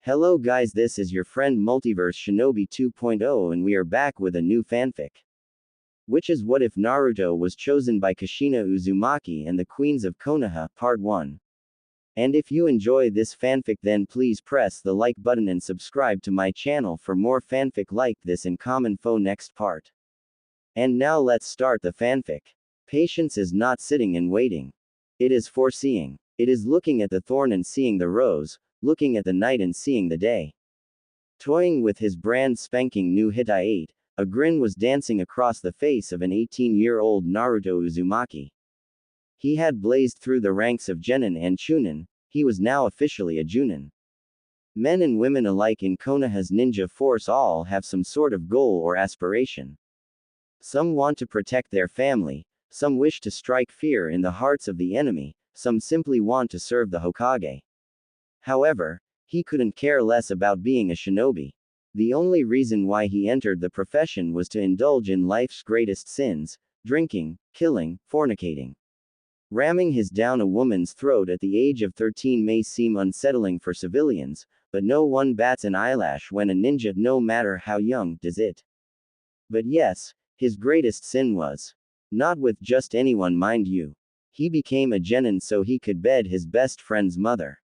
Hello guys, this is your friend Multiverse Shinobi 2.0 and we are back with a new fanfic. Which is what if Naruto was chosen by Kushina Uzumaki and the Queens of Konoha, Part 1. And if you enjoy this fanfic then please press the like button and subscribe to my channel for more fanfic like this in common fo next part. And now let's start the fanfic. Patience is not sitting and waiting. It is foreseeing. It is looking at the thorn and seeing the rose, looking at the night and seeing the day. Toying with his brand spanking new hit I-8, a grin was dancing across the face of an 18-year-old Naruto Uzumaki. He had blazed through the ranks of Genin and Chunin, he was now officially a Junin. Men and women alike in Konoha's ninja force all have some sort of goal or aspiration. Some want to protect their family, some wish to strike fear in the hearts of the enemy, some simply want to serve the Hokage. However, he couldn't care less about being a shinobi. The only reason why he entered the profession was to indulge in life's greatest sins: drinking, killing, fornicating. Ramming his down a woman's throat at the age of 13 may seem unsettling for civilians, but no one bats an eyelash when a ninja, no matter how young, does it. But yes, his greatest sin was not with just anyone, mind you. He became a genin so he could bed his best friend's mother.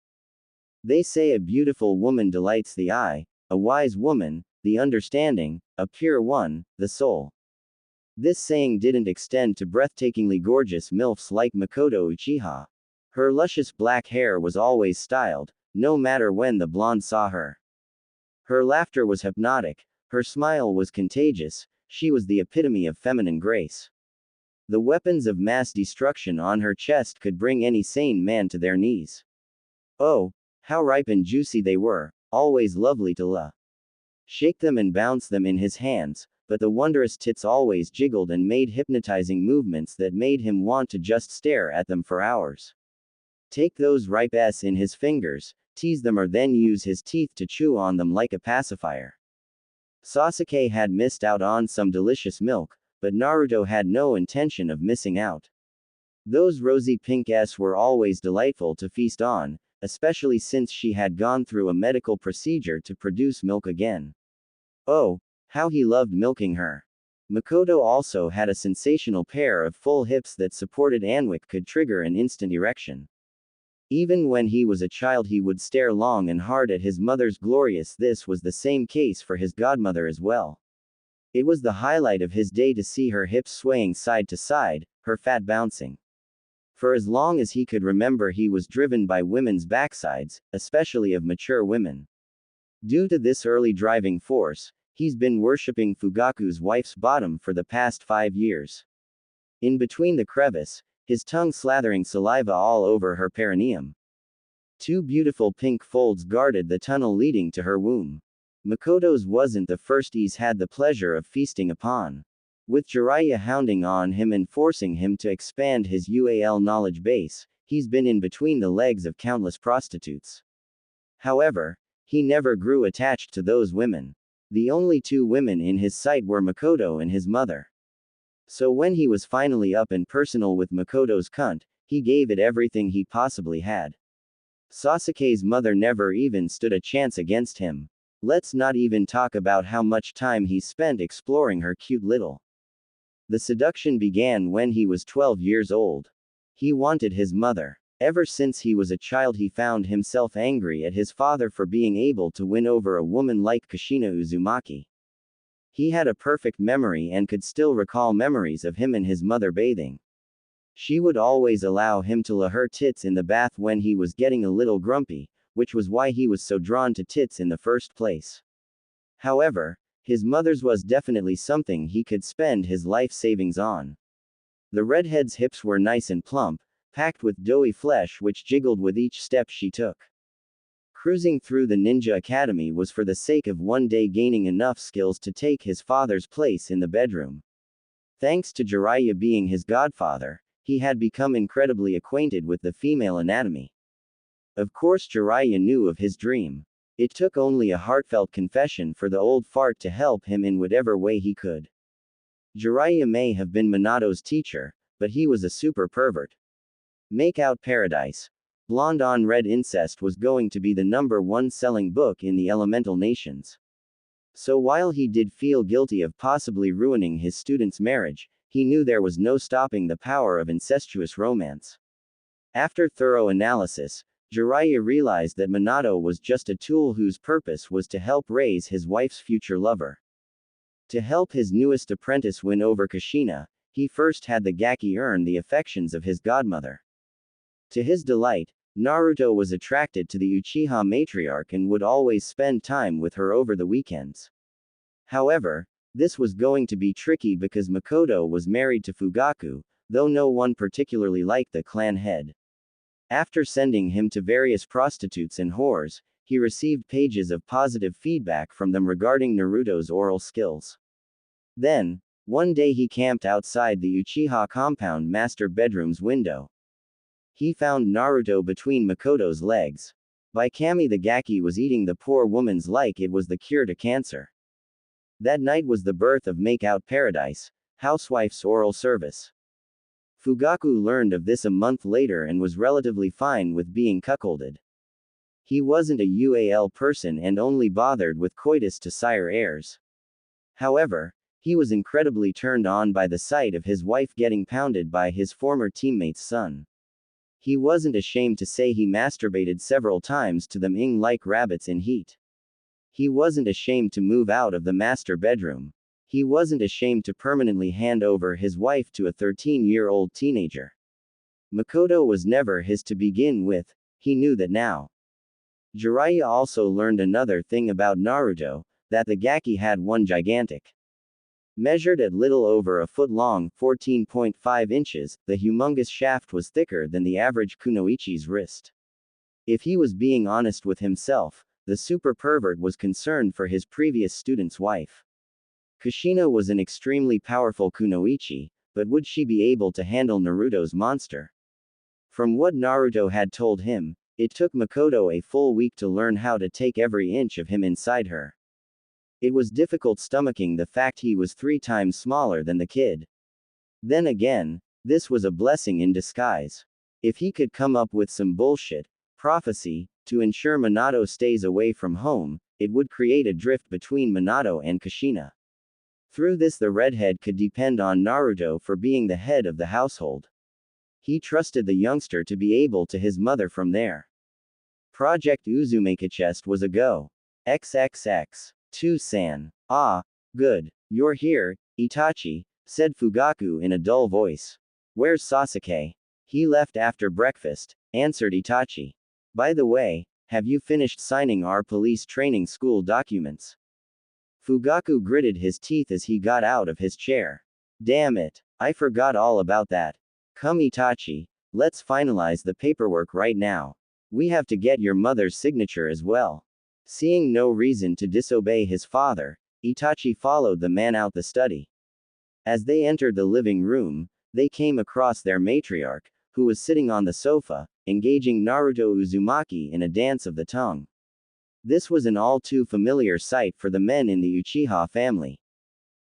They say a beautiful woman delights the eye, a wise woman, the understanding, a pure one, the soul. This saying didn't extend to breathtakingly gorgeous MILFs like Makoto Uchiha. Her luscious black hair was always styled, no matter when the blonde saw her. Her laughter was hypnotic, her smile was contagious, she was the epitome of feminine grace. The weapons of mass destruction on her chest could bring any sane man to their knees. Oh, how ripe and juicy they were, always lovely to shake them and bounce them in his hands, but the wondrous tits always jiggled and made hypnotizing movements that made him want to just stare at them for hours. Take those ripe s in his fingers, tease them or then use his teeth to chew on them like a pacifier. Sasuke had missed out on some delicious milk, but Naruto had no intention of missing out. Those rosy pink s were always delightful to feast on, especially since she had gone through a medical procedure to produce milk again. Oh, how he loved milking her. Makoto also had a sensational pair of full hips that supported Anwick could trigger an instant erection. Even when he was a child he would stare long and hard at his mother's glorious. This was the same case for his godmother as well. It was the highlight of his day to see her hips swaying side to side, her fat bouncing. For as long as he could remember he was driven by women's backsides, especially of mature women. Due to this early driving force, he's been worshipping Fugaku's wife's bottom for the past 5 years. In between the crevice, his tongue slathering saliva all over her perineum. 2 beautiful pink folds guarded the tunnel leading to her womb. Makoto's wasn't the first he's had the pleasure of feasting upon. With Jiraiya hounding on him and forcing him to expand his UAL knowledge base, he's been in between the legs of countless prostitutes. However, he never grew attached to those women. The only 2 women in his sight were Makoto and his mother. So when he was finally up and personal with Makoto's cunt, he gave it everything he possibly had. Sasuke's mother never even stood a chance against him. Let's not even talk about how much time he spent exploring her cute little. The seduction began when he was 12 years old. He wanted his mother. Ever since he was a child he found himself angry at his father for being able to win over a woman like Kushina Uzumaki. He had a perfect memory and could still recall memories of him and his mother bathing. She would always allow him to la her tits in the bath when he was getting a little grumpy, which was why he was so drawn to tits in the first place. However, his mother's was definitely something he could spend his life savings on. The redhead's hips were nice and plump, packed with doughy flesh which jiggled with each step she took. Cruising through the ninja academy was for the sake of one day gaining enough skills to take his father's place in the bedroom. Thanks to Jiraiya being his godfather, he had become incredibly acquainted with the female anatomy. Of course Jiraiya knew of his dream. It took only a heartfelt confession for the old fart to help him in whatever way he could. Jiraiya may have been Minato's teacher, but he was a super pervert. Make out paradise. Blonde on Red Incest was going to be the #1 selling book in the Elemental Nations. So while he did feel guilty of possibly ruining his student's marriage, he knew there was no stopping the power of incestuous romance. After thorough analysis, Jiraiya realized that Minato was just a tool whose purpose was to help raise his wife's future lover. To help his newest apprentice win over Kushina, he first had the Gaki earn the affections of his godmother. To his delight, Naruto was attracted to the Uchiha matriarch and would always spend time with her over the weekends. However, this was going to be tricky because Makoto was married to Fugaku, though no one particularly liked the clan head. After sending him to various prostitutes and whores, he received pages of positive feedback from them regarding Naruto's oral skills. Then, one day he camped outside the Uchiha compound master bedroom's window. He found Naruto between Makoto's legs. By Kami the Gaki was eating the poor woman's like it was the cure to cancer. That night was the birth of Make-Out Paradise, housewife's oral service. Fugaku learned of this a month later and was relatively fine with being cuckolded. He wasn't a UAL person and only bothered with coitus to sire heirs. However, he was incredibly turned on by the sight of his wife getting pounded by his former teammate's son. He wasn't ashamed to say he masturbated several times to them like rabbits in heat. He wasn't ashamed to move out of the master bedroom. He wasn't ashamed to permanently hand over his wife to a 13-year-old teenager. Makoto was never his to begin with, he knew that now. Jiraiya also learned another thing about Naruto, that the Gaki had one gigantic. Measured at little over a foot long, 14.5 inches, the humongous shaft was thicker than the average kunoichi's wrist. If he was being honest with himself, the super pervert was concerned for his previous student's wife. Kushina was an extremely powerful kunoichi, but would she be able to handle Naruto's monster? From what Naruto had told him, it took Makoto a full week to learn how to take every inch of him inside her. It was difficult stomaching the fact he was 3 times smaller than the kid. Then again, this was a blessing in disguise. If he could come up with some bullshit prophecy to ensure Minato stays away from home, it would create a drift between Minato and Kushina. Through this, the redhead could depend on Naruto for being the head of the household. He trusted the youngster to be able to his mother from there. Project Uzumaki chest was a go. XXX. 2-san. Ah, good. You're here, Itachi, said Fugaku in a dull voice. Where's Sasuke? He left after breakfast, answered Itachi. By the way, have you finished signing our police training school documents? Fugaku gritted his teeth as he got out of his chair. Damn it, I forgot all about that. Come Itachi, let's finalize the paperwork right now. We have to get your mother's signature as well. Seeing no reason to disobey his father, Itachi followed the man out the study. As they entered the living room, they came across their matriarch, who was sitting on the sofa, engaging Naruto Uzumaki in a dance of the tongue. This was an all too familiar sight for the men in the Uchiha family.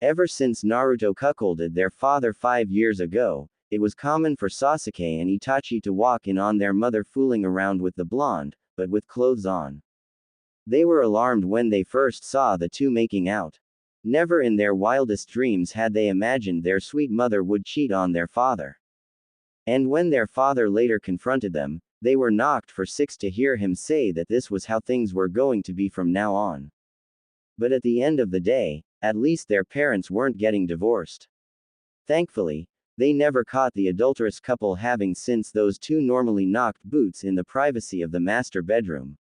Ever since Naruto cuckolded their father 5 years ago, it was common for Sasuke and Itachi to walk in on their mother fooling around with the blonde, but with clothes on. They were alarmed when they first saw the two making out. Never in their wildest dreams had they imagined their sweet mother would cheat on their father. And when their father later confronted them, they were knocked for six to hear him say that this was how things were going to be from now on. But at the end of the day, at least their parents weren't getting divorced. Thankfully, they never caught the adulterous couple having since those two normally knocked boots in the privacy of the master bedroom.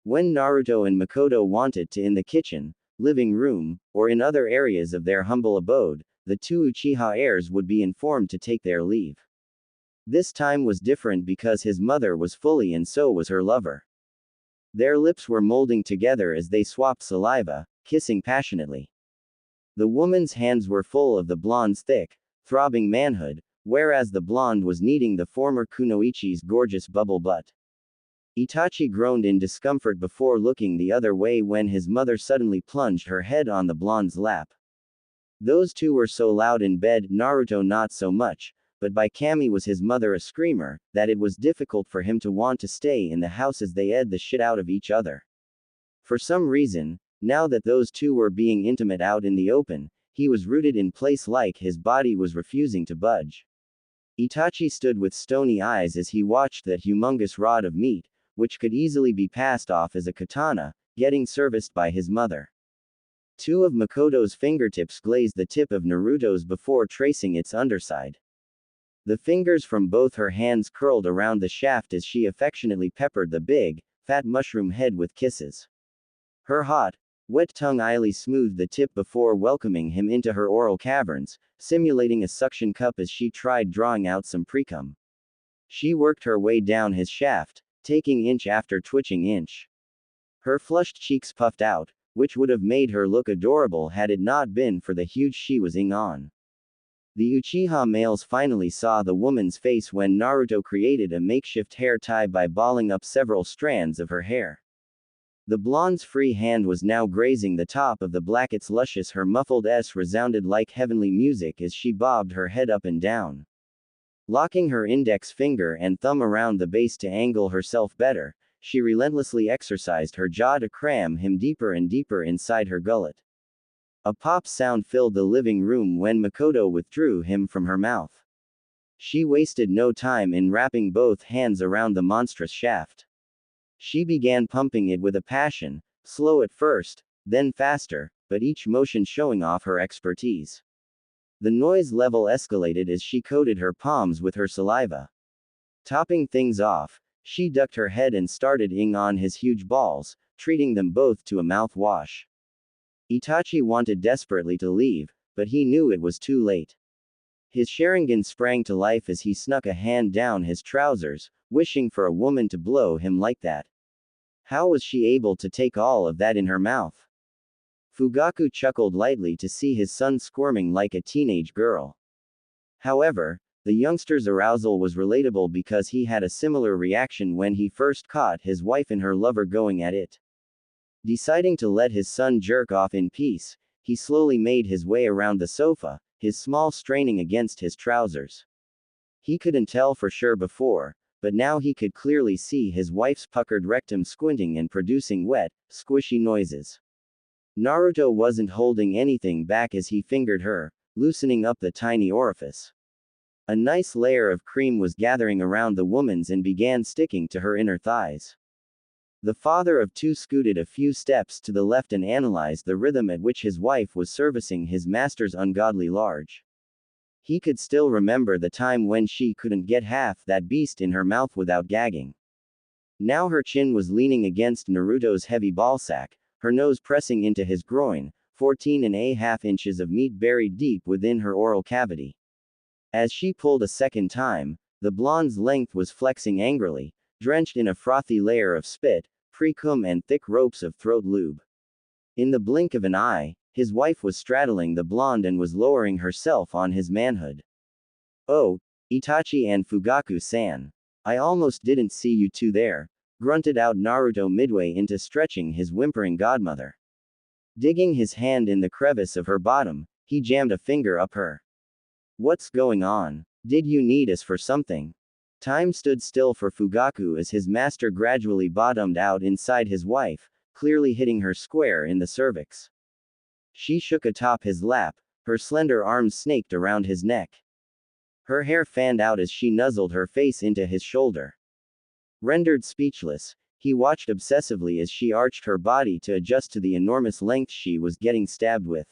When Naruto and Makoto wanted to in the kitchen, living room, or in other areas of their humble abode, the two Uchiha heirs would be informed to take their leave. This time was different because his mother was fully and so was her lover. Their lips were molding together as they swapped saliva, kissing passionately. The woman's hands were full of the blonde's thick, throbbing manhood, whereas the blonde was kneading the former kunoichi's gorgeous bubble butt. Itachi groaned in discomfort before looking the other way when his mother suddenly plunged her head on the blonde's lap. Those two were so loud in bed, Naruto not so much, but by Cammy was his mother a screamer, that it was difficult for him to want to stay in the house as they ed the shit out of each other. For some reason, now that those two were being intimate out in the open, he was rooted in place like his body was refusing to budge. Itachi stood with stony eyes as he watched that humongous rod of meat, which could easily be passed off as a katana, getting serviced by his mother. Two of Makoto's fingertips glazed the tip of Naruto's before tracing its underside. The fingers from both her hands curled around the shaft as she affectionately peppered the big, fat mushroom head with kisses. Her hot, wet tongue idly smoothed the tip before welcoming him into her oral caverns, simulating a suction cup as she tried drawing out some precum. She worked her way down his shaft, taking inch after twitching inch. Her flushed cheeks puffed out, which would have made her look adorable had it not been for the huge she was ing on. The Uchiha males finally saw the woman's face when Naruto created a makeshift hair tie by balling up several strands of her hair. The blonde's free hand was now grazing the top of the blacket's luscious. Her muffled S resounded like heavenly music as she bobbed her head up and down. Locking her index finger and thumb around the base to angle herself better, she relentlessly exercised her jaw to cram him deeper and deeper inside her gullet. A pop sound filled the living room when Makoto withdrew him from her mouth. She wasted no time in wrapping both hands around the monstrous shaft. She began pumping it with a passion, slow at first, then faster, but each motion showing off her expertise. The noise level escalated as she coated her palms with her saliva. Topping things off, she ducked her head and started ing on his huge balls, treating them both to a mouthwash. Itachi wanted desperately to leave, but he knew it was too late. His Sharingan sprang to life as he snuck a hand down his trousers, wishing for a woman to blow him like that. How was she able to take all of that in her mouth? Fugaku chuckled lightly to see his son squirming like a teenage girl. However, the youngster's arousal was relatable because he had a similar reaction when he first caught his wife and her lover going at it. Deciding to let his son jerk off in peace, he slowly made his way around the sofa, his small straining against his trousers. He couldn't tell for sure before, but now he could clearly see his wife's puckered rectum squinting and producing wet, squishy noises. Naruto wasn't holding anything back as he fingered her, loosening up the tiny orifice. A nice layer of cream was gathering around the woman's and began sticking to her inner thighs. The father of two scooted a few steps to the left and analyzed the rhythm at which his wife was servicing his master's ungodly large. He could still remember the time when she couldn't get half that beast in her mouth without gagging. Now her chin was leaning against Naruto's heavy ballsack, her nose pressing into his groin, 14.5 inches of meat buried deep within her oral cavity. As she pulled a second time, the blonde's length was flexing angrily, drenched in a frothy layer of spit, precum and thick ropes of throat lube. In the blink of an eye, his wife was straddling the blonde and was lowering herself on his manhood. "Oh, Itachi and Fugaku-san. I almost didn't see you two there," grunted out Naruto midway into stretching his whimpering godmother. Digging his hand in the crevice of her bottom, he jammed a finger up her. "What's going on? Did you need us for something?" Time stood still for Fugaku as his master gradually bottomed out inside his wife, clearly hitting her square in the cervix. She shook atop his lap, her slender arms snaked around his neck. Her hair fanned out as she nuzzled her face into his shoulder. Rendered speechless, he watched obsessively as she arched her body to adjust to the enormous length she was getting stabbed with.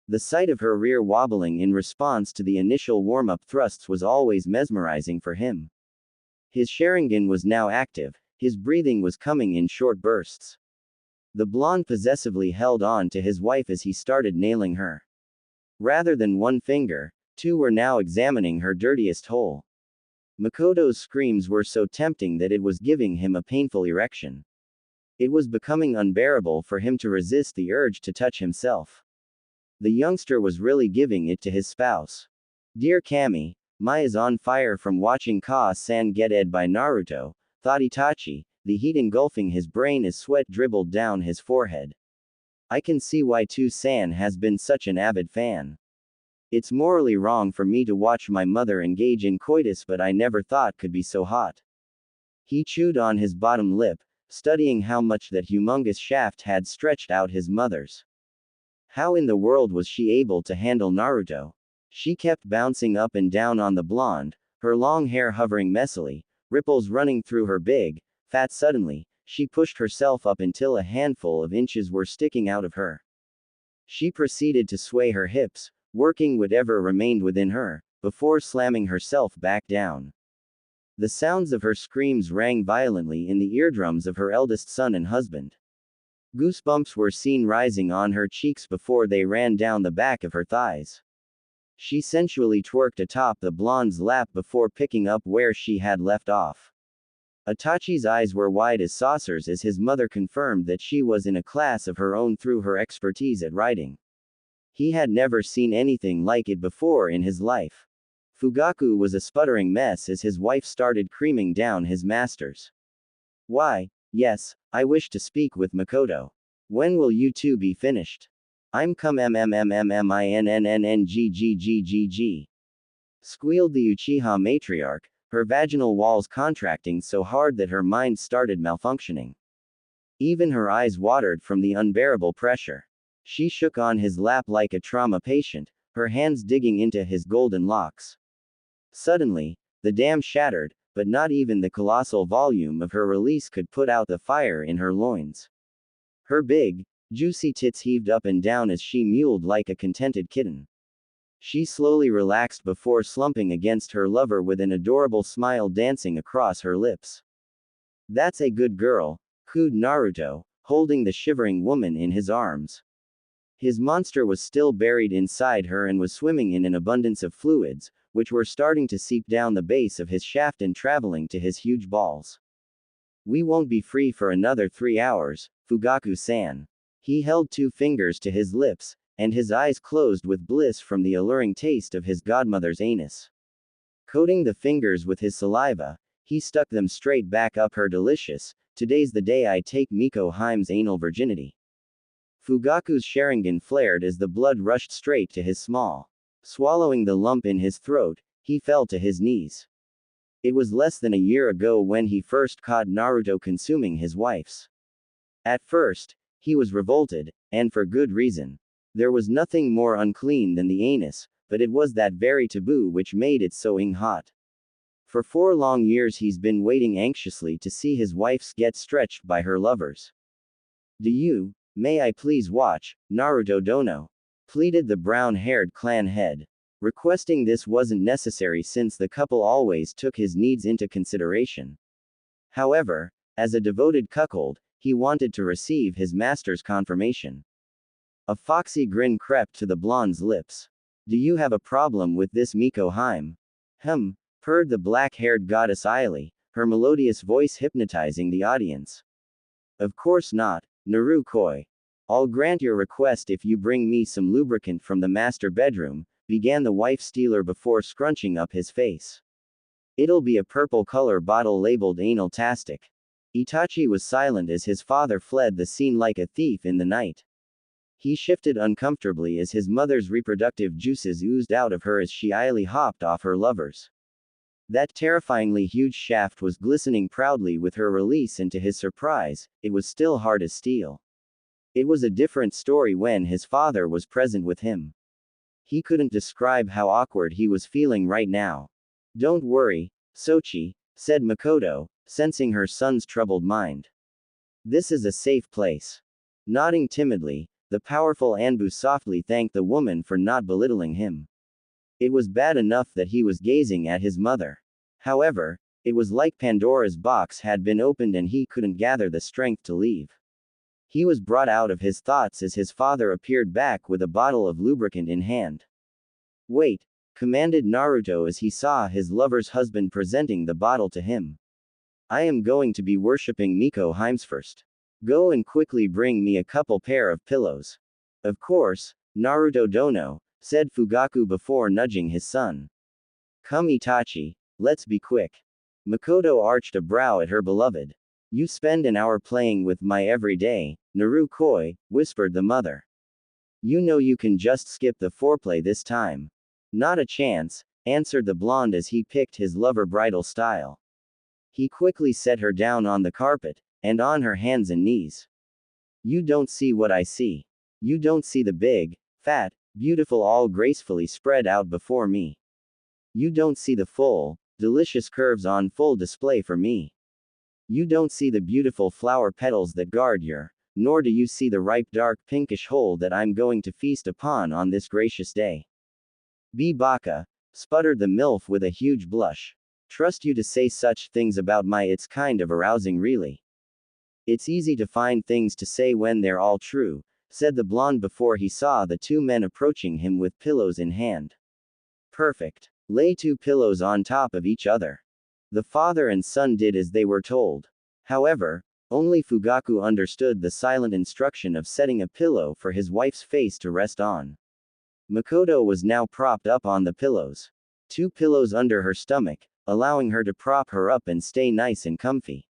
The sight of her rear wobbling in response to the initial warm-up thrusts was always mesmerizing for him. His Sharingan was now active, his breathing was coming in short bursts. The blonde possessively held on to his wife as he started nailing her. Rather than one finger, two were now examining her dirtiest hole. Makoto's screams were so tempting that it was giving him a painful erection. It was becoming unbearable for him to resist the urge to touch himself. The youngster was really giving it to his spouse. "Dear Kami, Mai is on fire from watching Ka-san get ed by Naruto," thought Itachi, the heat engulfing his brain as sweat dribbled down his forehead. "I can see why Tu-san has been such an avid fan." It's morally wrong for me to watch my mother engage in coitus, but I never thought could be so hot. He chewed on his bottom lip, studying how much that humongous shaft had stretched out his mother's. How in the world was she able to handle Naruto? She kept bouncing up and down on the blonde, her long hair hovering messily, ripples running through her big, fat. Suddenly, she pushed herself up until a handful of inches were sticking out of her. She proceeded to sway her hips, working whatever remained within her, before slamming herself back down. The sounds of her screams rang violently in the eardrums of her eldest son and husband. Goosebumps were seen rising on her cheeks before they ran down the back of her thighs. She sensually twerked atop the blonde's lap before picking up where she had left off. Itachi's eyes were wide as saucers as his mother confirmed that she was in a class of her own through her expertise at writing. He had never seen anything like it before in his life. Fugaku was a sputtering mess as his wife started creaming down his masters. Why, yes, I wish to speak with Makoto. When will you two be finished? I'm come MMMMMINNNNGGGGG. Squealed the Uchiha matriarch, her vaginal walls contracting so hard that her mind started malfunctioning. Even her eyes watered from the unbearable pressure. She shook on his lap like a trauma patient, her hands digging into his golden locks. Suddenly, the dam shattered, but not even the colossal volume of her release could put out the fire in her loins. Her big, juicy tits heaved up and down as she mewed like a contented kitten. She slowly relaxed before slumping against her lover with an adorable smile dancing across her lips. That's a good girl, cooed Naruto, holding the shivering woman in his arms. His monster was still buried inside her and was swimming in an abundance of fluids, which were starting to seep down the base of his shaft and traveling to his huge balls. We won't be free for another 3 hours, Fugaku-san. He held 2 fingers to his lips, and his eyes closed with bliss from the alluring taste of his godmother's anus. Coating the fingers with his saliva, he stuck them straight back up her delicious, today's the day I take Miko Heim's anal virginity. Fugaku's Sharingan flared as the blood rushed straight to his small. Swallowing the lump in his throat, he fell to his knees. It was less than a year ago when he first caught Naruto consuming his wife's. At first, he was revolted, and for good reason. There was nothing more unclean than the anus, but it was that very taboo which made it so hot. For 4 long years he's been waiting anxiously to see his wife's get stretched by her lovers. May I please watch, Naruto Dono? Pleaded the brown-haired clan head. Requesting this wasn't necessary since the couple always took his needs into consideration. However, as a devoted cuckold, he wanted to receive his master's confirmation. A foxy grin crept to the blonde's lips. Do you have a problem with this Miko Heim? Purred the black-haired goddess Aili, her melodious voice hypnotizing the audience. Of course not, Naru-koi. I'll grant your request if you bring me some lubricant from the master bedroom, began the wife-stealer before scrunching up his face. It'll be a purple color bottle labeled anal-tastic. Itachi was silent as his father fled the scene like a thief in the night. He shifted uncomfortably as his mother's reproductive juices oozed out of her as she idly hopped off her lovers. That terrifyingly huge shaft was glistening proudly with her release, and to his surprise, it was still hard as steel. It was a different story when his father was present with him. He couldn't describe how awkward he was feeling right now. Don't worry, Sochi, said Makoto, sensing her son's troubled mind. This is a safe place. Nodding timidly, the powerful Anbu softly thanked the woman for not belittling him. It was bad enough that he was gazing at his mother. However, it was like Pandora's box had been opened and he couldn't gather the strength to leave. He was brought out of his thoughts as his father appeared back with a bottle of lubricant in hand. Wait, commanded Naruto as he saw his lover's husband presenting the bottle to him. I am going to be worshipping Miko Heims first. Go and quickly bring me a couple pair of pillows. Of course, Naruto Dono, said Fugaku before nudging his son. Come Itachi, let's be quick. Makoto arched a brow at her beloved. You spend an hour playing with my every day, Naru-koi, whispered the mother. You know you can just skip the foreplay this time. Not a chance, answered the blonde as he picked his lover bridal style. He quickly set her down on the carpet, and on her hands and knees. You don't see what I see. You don't see the big, fat, beautiful all gracefully spread out before me. You don't see the full, delicious curves on full display for me. You don't see the beautiful flower petals that guard your, nor do you see the ripe dark pinkish whole that I'm going to feast upon on this gracious day. Be baka, sputtered the MILF with a huge blush. Trust you to say such things about my it's kind of arousing really. It's easy to find things to say when they're all true, said the blonde before he saw the two men approaching him with pillows in hand. Perfect. Lay two pillows on top of each other. The father and son did as they were told. However, only Fugaku understood the silent instruction of setting a pillow for his wife's face to rest on. Makoto was now propped up on the pillows. Two pillows under her stomach, allowing her to prop her up and stay nice and comfy.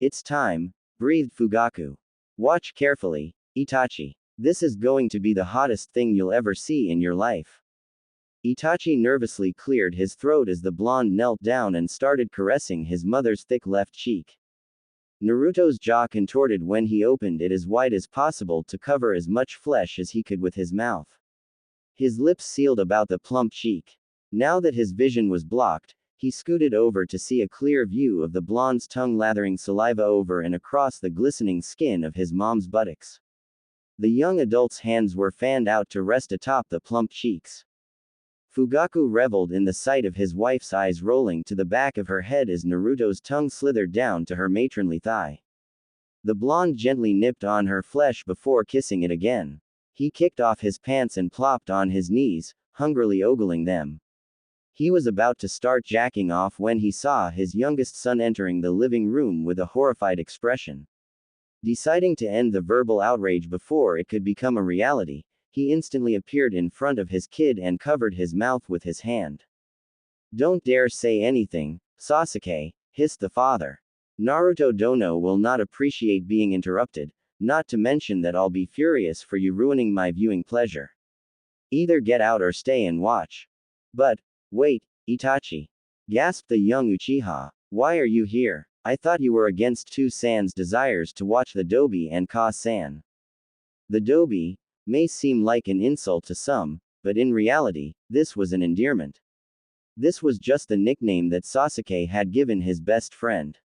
It's time, breathed Fugaku. Watch carefully, Itachi. This is going to be the hottest thing you'll ever see in your life. Itachi nervously cleared his throat as the blonde knelt down and started caressing his mother's thick left cheek. Naruto's jaw contorted when he opened it as wide as possible to cover as much flesh as he could with his mouth. His lips sealed about the plump cheek. Now that his vision was blocked, he scooted over to see a clear view of the blonde's tongue lathering saliva over and across the glistening skin of his mom's buttocks. The young adult's hands were fanned out to rest atop the plump cheeks. Fugaku reveled in the sight of his wife's eyes rolling to the back of her head as Naruto's tongue slithered down to her matronly thigh. The blonde gently nipped on her flesh before kissing it again. He kicked off his pants and plopped on his knees, hungrily ogling them. He was about to start jacking off when he saw his youngest son entering the living room with a horrified expression. Deciding to end the verbal outrage before it could become a reality, he instantly appeared in front of his kid and covered his mouth with his hand. Don't dare say anything, Sasuke, hissed the father. Naruto Dono will not appreciate being interrupted, not to mention that I'll be furious for you ruining my viewing pleasure. Either get out or stay and watch. But, wait, Itachi, gasped the young Uchiha. Why are you here? I thought you were against Two-san's desires to watch the Dobi and Ka-san. The Dobi may seem like an insult to some, but in reality, this was an endearment. This was just the nickname that Sasuke had given his best friend.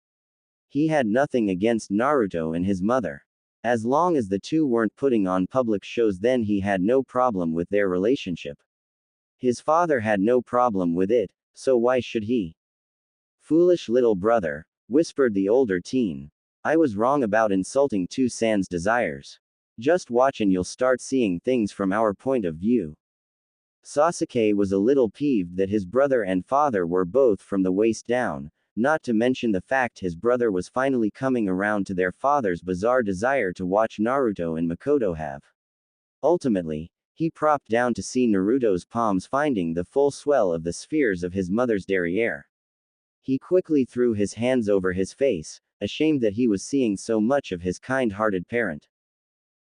He had nothing against Naruto and his mother. As long as the two weren't putting on public shows, then he had no problem with their relationship. His father had no problem with it, so why should he? Foolish little brother, whispered the older teen. I was wrong about insulting Two-san's desires. Just watch and you'll start seeing things from our point of view. Sasuke was a little peeved that his brother and father were both from the waist down, not to mention the fact his brother was finally coming around to their father's bizarre desire to watch Naruto and Makoto have. Ultimately, he propped down to see Naruto's palms finding the full swell of the spheres of his mother's derriere. He quickly threw his hands over his face, ashamed that he was seeing so much of his kind-hearted parent.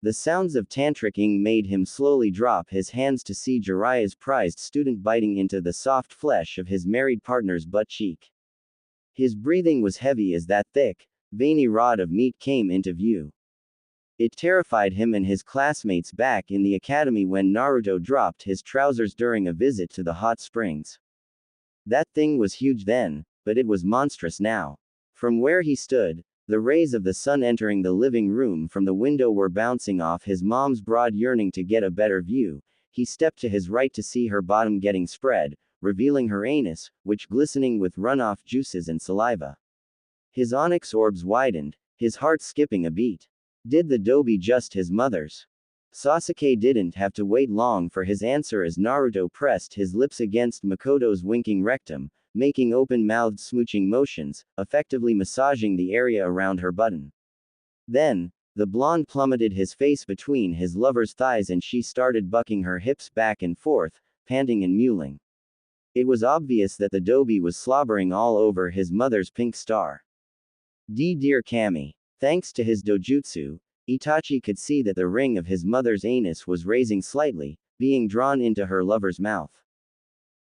The sounds of tantric-ing made him slowly drop his hands to see Jiraiya's prized student biting into the soft flesh of his married partner's butt cheek. His breathing was heavy as that thick, veiny rod of meat came into view. It terrified him and his classmates back in the academy when Naruto dropped his trousers during a visit to the hot springs. That thing was huge then, but it was monstrous now. From where he stood, the rays of the sun entering the living room from the window were bouncing off his mom's broad. Yearning to get a better view, he stepped to his right to see her bottom getting spread, revealing her anus, which glistening with runoff juices and saliva. His onyx orbs widened, his heart skipping a beat. Did the Dobi just his mother's? Sasuke didn't have to wait long for his answer as Naruto pressed his lips against Makoto's winking rectum, making open-mouthed smooching motions, effectively massaging the area around her button. Then, the blonde plummeted his face between his lover's thighs and she started bucking her hips back and forth, panting and mewling. It was obvious that the Dobi was slobbering all over his mother's pink star. Dear Kami. Thanks to his dojutsu, Itachi could see that the ring of his mother's anus was raising slightly, being drawn into her lover's mouth.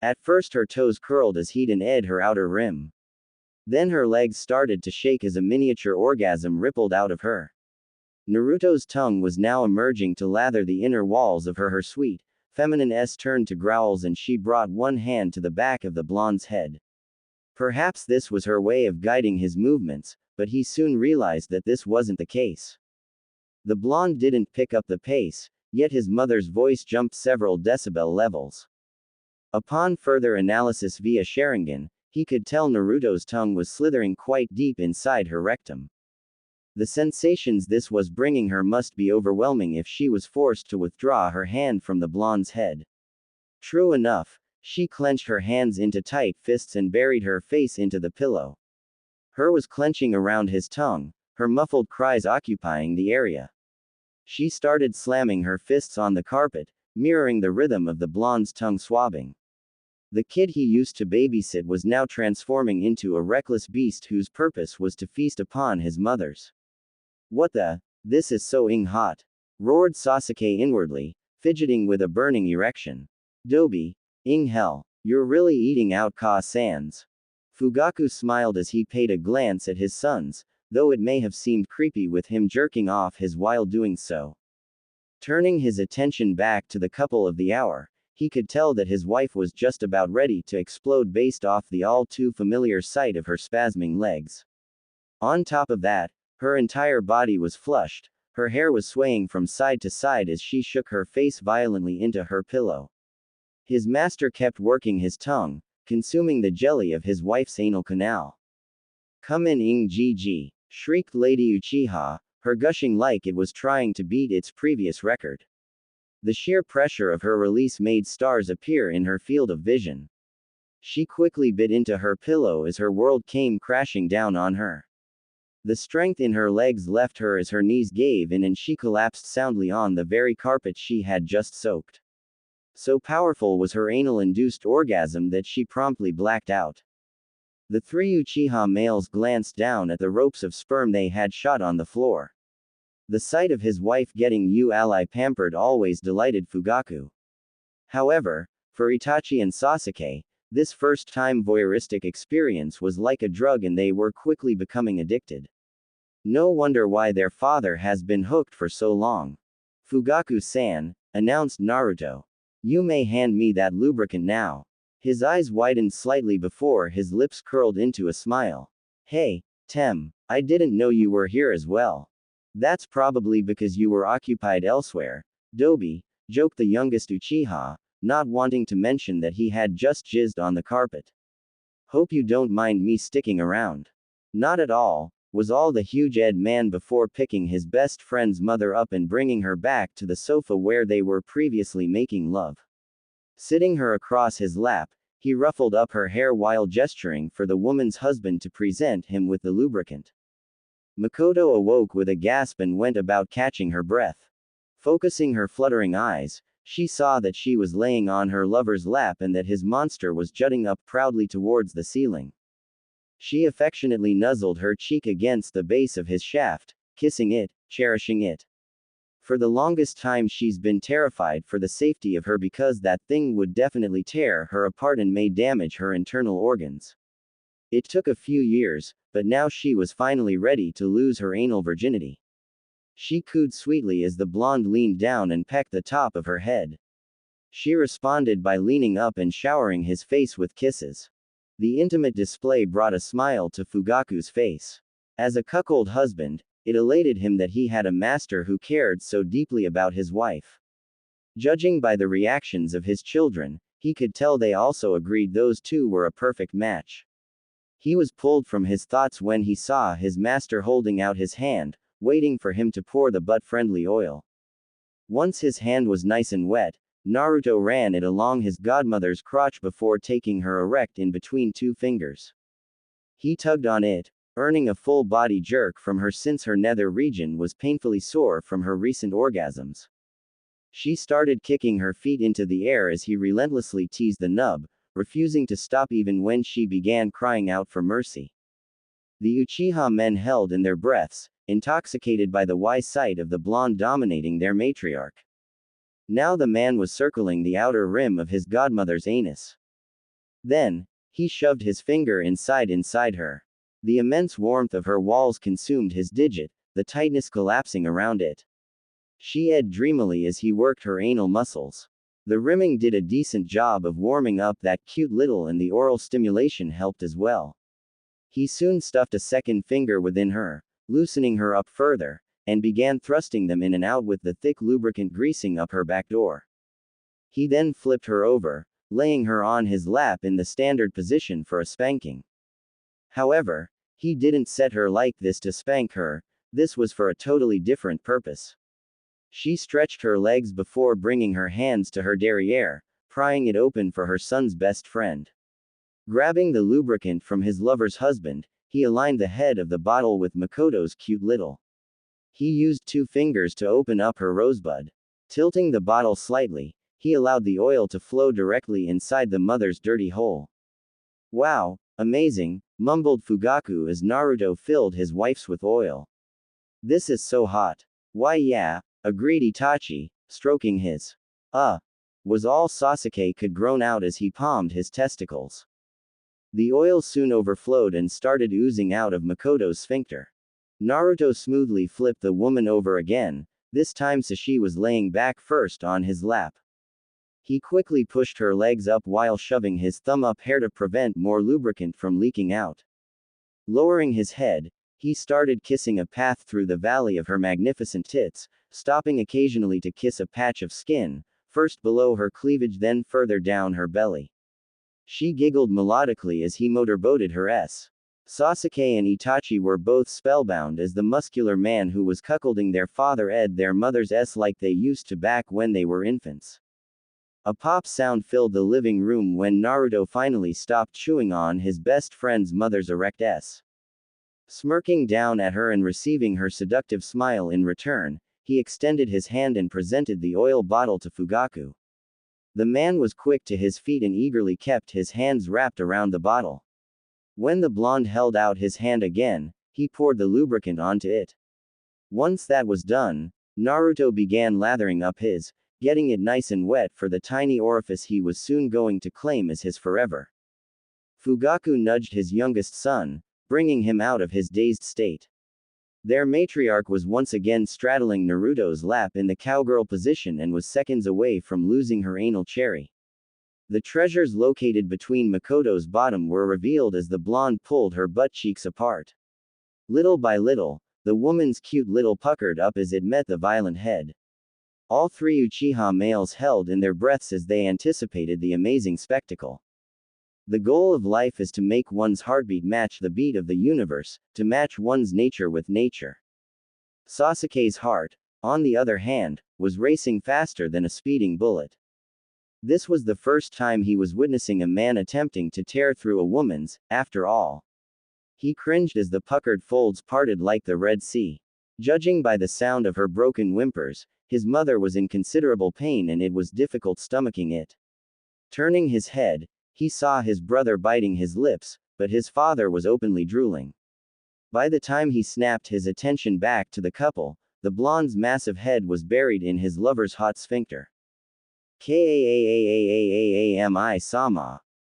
At first her toes curled as heat and ed her outer rim. Then her legs started to shake as a miniature orgasm rippled out of her. Naruto's tongue was now emerging to lather the inner walls of her sweet, feminine s turned to growls and she brought one hand to the back of the blonde's head. Perhaps this was her way of guiding his movements, but he soon realized that this wasn't the case. The blonde didn't pick up the pace, yet his mother's voice jumped several decibel levels. Upon further analysis via Sharingan, he could tell Naruto's tongue was slithering quite deep inside her rectum. The sensations this was bringing her must be overwhelming if she was forced to withdraw her hand from the blonde's head. True enough, she clenched her hands into tight fists and buried her face into the pillow. Her was clenching around his tongue, her muffled cries occupying the area. She started slamming her fists on the carpet, mirroring the rhythm of the blonde's tongue swabbing. The kid he used to babysit was now transforming into a reckless beast whose purpose was to feast upon his mother's. What the? This is so hot! Roared Sasuke inwardly, fidgeting with a burning erection. Dobi, hell, you're really eating out Ka-sans. Fugaku smiled as he paid a glance at his sons, though it may have seemed creepy with him jerking off his while doing so. Turning his attention back to the couple of the hour, he could tell that his wife was just about ready to explode based off the all too familiar sight of her spasming legs. On top of that, her entire body was flushed, her hair was swaying from side to side as she shook her face violently into her pillow. His master kept working his tongue, consuming the jelly of his wife's anal canal. Come in Gigi, shrieked Lady Uchiha, her gushing like it was trying to beat its previous record. The sheer pressure of her release made stars appear in her field of vision. She quickly bit into her pillow as her world came crashing down on her. The strength in her legs left her as her knees gave in and she collapsed soundly on the very carpet she had just soaked. So powerful was her anal-induced orgasm that she promptly blacked out. The three Uchiha males glanced down at the ropes of sperm they had shot on the floor. The sight of his wife getting ally pampered always delighted Fugaku. However, for Itachi and Sasuke, this first-time voyeuristic experience was like a drug and they were quickly becoming addicted. No wonder why their father has been hooked for so long. Fugaku-san, announced Naruto. You may hand me that lubricant now. His eyes widened slightly before his lips curled into a smile. Hey, Tem, I didn't know you were here as well. That's probably because you were occupied elsewhere, Dobi, joked the youngest Uchiha, not wanting to mention that he had just jizzed on the carpet. Hope you don't mind me sticking around. Not at all, was all the huge-eyed man before picking his best friend's mother up and bringing her back to the sofa where they were previously making love. Sitting her across his lap, he ruffled up her hair while gesturing for the woman's husband to present him with the lubricant. Makoto awoke with a gasp and went about catching her breath. Focusing her fluttering eyes, she saw that she was laying on her lover's lap and that his monster was jutting up proudly towards the ceiling. She affectionately nuzzled her cheek against the base of his shaft, kissing it, cherishing it. For the longest time she's been terrified for the safety of her because that thing would definitely tear her apart and may damage her internal organs. It took a few years, but now she was finally ready to lose her anal virginity. She cooed sweetly as the blonde leaned down and pecked the top of her head. She responded by leaning up and showering his face with kisses. The intimate display brought a smile to Fugaku's face. As a cuckold husband, it elated him that he had a master who cared so deeply about his wife. Judging by the reactions of his children, he could tell they also agreed those two were a perfect match. He was pulled from his thoughts when he saw his master holding out his hand, waiting for him to pour the butt-friendly oil. Once his hand was nice and wet, Naruto ran it along his godmother's crotch before taking her erect in between two fingers. He tugged on it, earning a full-body jerk from her since her nether region was painfully sore from her recent orgasms. She started kicking her feet into the air as he relentlessly teased the nub, refusing to stop even when she began crying out for mercy. The Uchiha men held in their breaths, intoxicated by the wise sight of the blonde dominating their matriarch. Now the man was circling the outer rim of his godmother's anus. Then, he shoved his finger inside her. The immense warmth of her walls consumed his digit, the tightness collapsing around it. She edged dreamily as he worked her anal muscles. The rimming did a decent job of warming up that cute little, and the oral stimulation helped as well. He soon stuffed a second finger within her, loosening her up further, and began thrusting them in and out with the thick lubricant greasing up her back door. He then flipped her over, laying her on his lap in the standard position for a spanking. However, he didn't set her like this to spank her, this was for a totally different purpose. She stretched her legs before bringing her hands to her derriere, prying it open for her son's best friend. Grabbing the lubricant from his lover's husband, he aligned the head of the bottle with Makoto's cute little. He used 2 fingers to open up her rosebud. Tilting the bottle slightly, he allowed the oil to flow directly inside the mother's dirty hole. Wow, amazing, mumbled Fugaku as Naruto filled his wife's with oil. This is so hot. Why yeah, agreed Itachi, stroking his. Was all Sasuke could groan out as he palmed his testicles. The oil soon overflowed and started oozing out of Makoto's sphincter. Naruto smoothly flipped the woman over again, this time Sashi was laying back first on his lap. He quickly pushed her legs up while shoving his thumb up her to prevent more lubricant from leaking out. Lowering his head, he started kissing a path through the valley of her magnificent tits, stopping occasionally to kiss a patch of skin, first below her cleavage then further down her belly. She giggled melodically as he motorboated her s. Sasuke and Itachi were both spellbound as the muscular man who was cuckolding their father ed their mother's s like they used to back when they were infants. A pop sound filled the living room when Naruto finally stopped chewing on his best friend's mother's erect s. Smirking down at her and receiving her seductive smile in return, he extended his hand and presented the oil bottle to Fugaku. The man was quick to his feet and eagerly kept his hands wrapped around the bottle. When the blonde held out his hand again, he poured the lubricant onto it. Once that was done, Naruto began lathering up his, getting it nice and wet for the tiny orifice he was soon going to claim as his forever. Fugaku nudged his youngest son, bringing him out of his dazed state. Their matriarch was once again straddling Naruto's lap in the cowgirl position and was seconds away from losing her anal cherry. The treasures located between Makoto's bottom were revealed as the blonde pulled her butt cheeks apart. Little by little, the woman's cute little puckered up as it met the violent head. All 3 Uchiha males held in their breaths as they anticipated the amazing spectacle. The goal of life is to make one's heartbeat match the beat of the universe, to match one's nature with nature. Sasuke's heart, on the other hand, was racing faster than a speeding bullet. This was the first time he was witnessing a man attempting to tear through a woman's, after all. He cringed as the puckered folds parted like the Red Sea. Judging by the sound of her broken whimpers, his mother was in considerable pain and it was difficult stomaching it. Turning his head, he saw his brother biting his lips, but his father was openly drooling. By the time he snapped his attention back to the couple, the blonde's massive head was buried in his lover's hot sphincter. Kaami-sama,